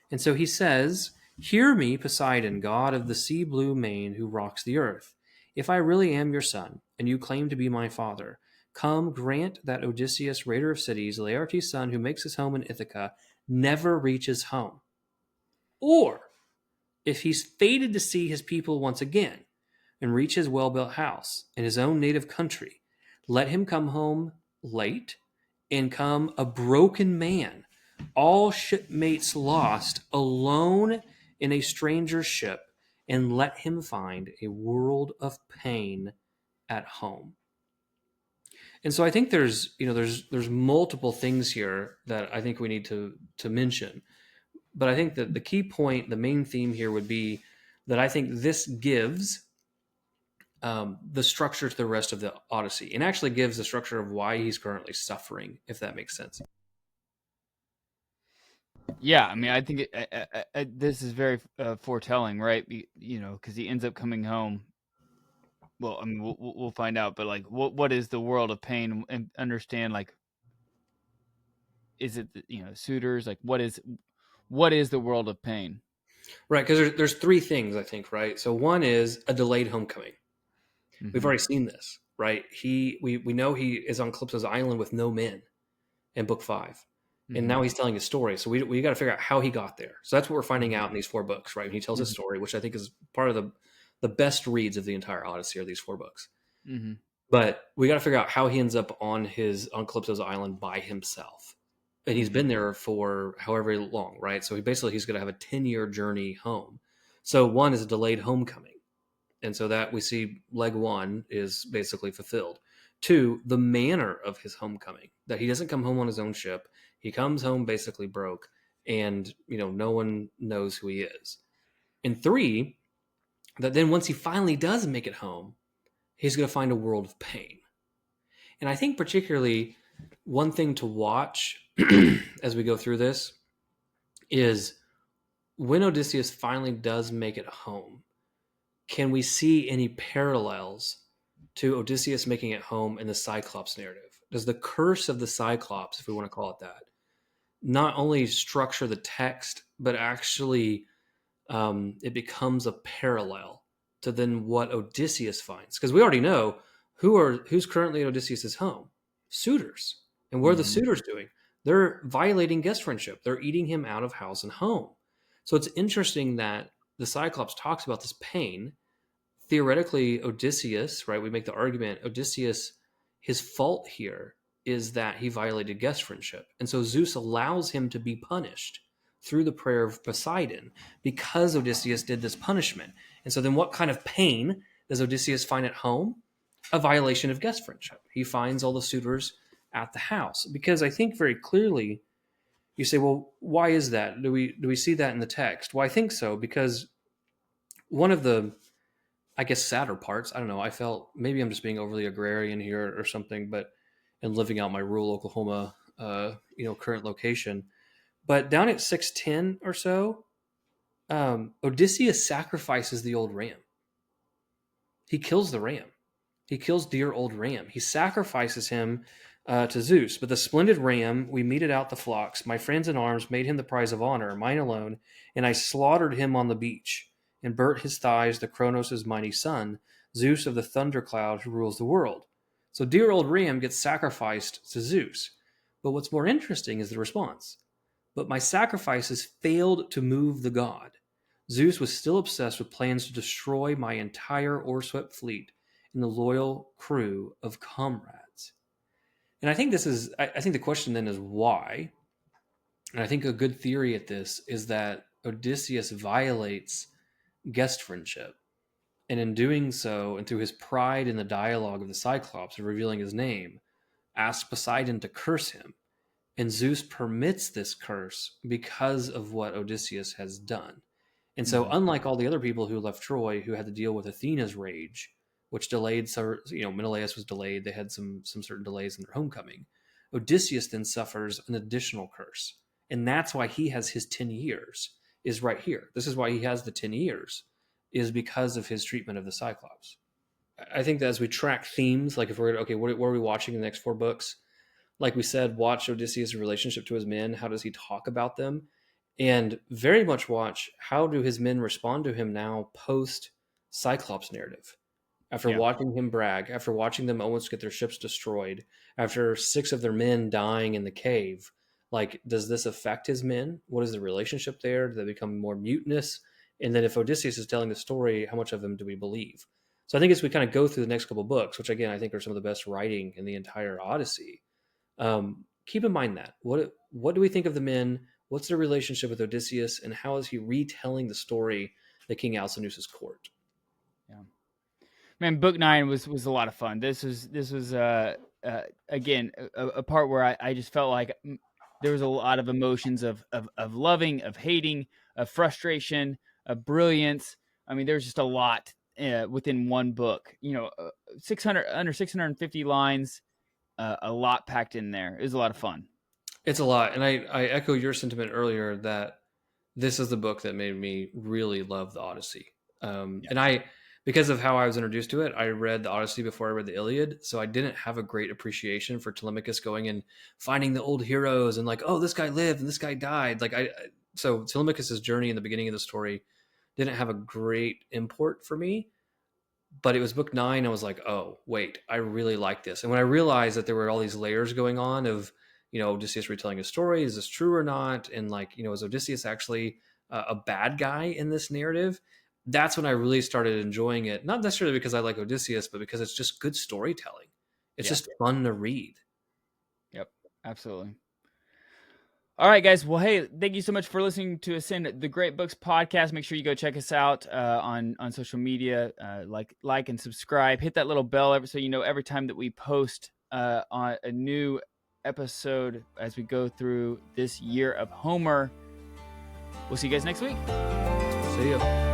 And so he says, hear me, Poseidon, god of the sea blue mane who rocks the earth. If I really am your son, and you claim to be my father, come grant that Odysseus, raider of cities, Laertes' son who makes his home in Ithaca, never reaches home. Or, if he's fated to see his people once again, and reach his well-built house in his own native country, let him come home late and come a broken man, all shipmates lost, alone in a stranger's ship, and let him find a world of pain at home. And so I think there's multiple things here that I think we need to mention. But I think that the key point, the main theme here would be that I think this gives the structure to the rest of the Odyssey, and actually gives the structure of why he's currently suffering, if that makes sense. Yeah, I mean, I think this is very foretelling, right? Because he ends up coming home. Well, I mean, we'll find out, but like, what is the world of pain? And understand, like, is it suitors? Like, what is the world of pain? Right, because there's 3 things, I think, right? So one is a delayed homecoming. We've already seen this, right? We know he is on Calypso's island with no men in book 5. And now he's telling his story. So we got to figure out how he got there. So that's what we're finding out in these 4 books, right? He tells his story, which I think is part of the best reads of the entire Odyssey are these 4 books. Mm-hmm. But we got to figure out how he ends up on Calypso's island by himself. And he's been there for however long, right? So he's going to have a 10-year journey home. So 1 is a delayed homecoming. And so that we see leg 1 is basically fulfilled. 2, the manner of his homecoming, that he doesn't come home on his own ship. He comes home basically broke, and no one knows who he is. And 3, that then once he finally does make it home, he's going to find a world of pain. And I think particularly one thing to watch as we go through this is when Odysseus finally does make it home, can we see any parallels to Odysseus making it home in the Cyclops narrative? Does the curse of the Cyclops, if we want to call it that, not only structure the text, but actually it becomes a parallel to then what Odysseus finds? Because we already know who's currently at Odysseus' home. Suitors. And what are the suitors doing? They're violating guest friendship. They're eating him out of house and home. So it's interesting that the Cyclops talks about this pain. Theoretically, Odysseus, right? We make the argument, Odysseus, his fault here is that he violated guest friendship. And so Zeus allows him to be punished through the prayer of Poseidon because Odysseus did this punishment. And so then what kind of pain does Odysseus find at home? A violation of guest friendship. He finds all the suitors at the house. Because I think very clearly, you say, well, why is that? Do we see that in the text? Well, I think so, because one of the, I guess, sadder parts, I don't know, I felt, maybe I'm just being overly agrarian here or something, but and living out my rural Oklahoma, current location. But down at 610 or so, Odysseus sacrifices the old ram. He kills the ram. He kills dear old ram. He sacrifices him to Zeus. But the splendid ram, we meted out the flocks. My friends in arms made him the prize of honor, mine alone, and I slaughtered him on the beach, and burnt his thighs the Kronos' mighty son, Zeus of the thundercloud who rules the world. So dear old ram gets sacrificed to Zeus. But what's more interesting is the response. But my sacrifices failed to move the god. Zeus was still obsessed with plans to destroy my entire oar-swept fleet and the loyal crew of comrades. And I think I think the question then is why? And I think a good theory at this is that Odysseus violates guest friendship. And in doing so, and through his pride in the dialogue of the Cyclops of revealing his name, asks Poseidon to curse him. And Zeus permits this curse because of what Odysseus has done. And so, unlike all the other people who left Troy who had to deal with Athena's rage, which delayed, Menelaus was delayed, they had some certain delays in their homecoming. Odysseus then suffers an additional curse. And that's why he has his 10 years, is right here. This is why he has the 10 years, is because of his treatment of the Cyclops. I think that as we track themes, like if we're, okay, what are we watching in the next 4 books? Like we said, watch Odysseus' relationship to his men. How does he talk about them? And very much watch, how do his men respond to him now post Cyclops narrative? After watching him brag, after watching them almost get their ships destroyed, after 6 of their men dying in the cave, like, does this affect his men? What is the relationship there? Do they become more mutinous? And then if Odysseus is telling the story, how much of them do we believe? So I think as we kind of go through the next couple books, which again, I think are some of the best writing in the entire Odyssey, keep in mind that. What do we think of the men? What's their relationship with Odysseus? And how is he retelling the story at King Alcinous' court? Yeah. Man, book 9 was a lot of fun. This was again a part where I just felt like there was a lot of emotions of loving, of hating, of frustration, of brilliance. I mean, there's just a lot within one book. 650 lines, a lot packed in there. It was a lot of fun. It's a lot, and I echo your sentiment earlier that this is the book that made me really love the Odyssey. And because of how I was introduced to it, I read the Odyssey before I read the Iliad, so I didn't have a great appreciation for Telemachus going and finding the old heroes and like, oh, this guy lived and this guy died. So Telemachus' journey in the beginning of the story didn't have a great import for me. But it was book 9. I was like, oh, wait, I really like this. And when I realized that there were all these layers going on of, Odysseus retelling his story, is this true or not? And like, is Odysseus actually a bad guy in this narrative? That's when I really started enjoying it. Not necessarily because I like Odysseus, but because it's just good storytelling. It's just fun to read. Yep, absolutely. All right, guys. Well, hey, thank you so much for listening to Ascend the Great Books podcast. Make sure you go check us out on social media. Like and subscribe. Hit that little bell so you know every time that we post on a new episode as we go through this year of Homer. We'll see you guys next week. See you.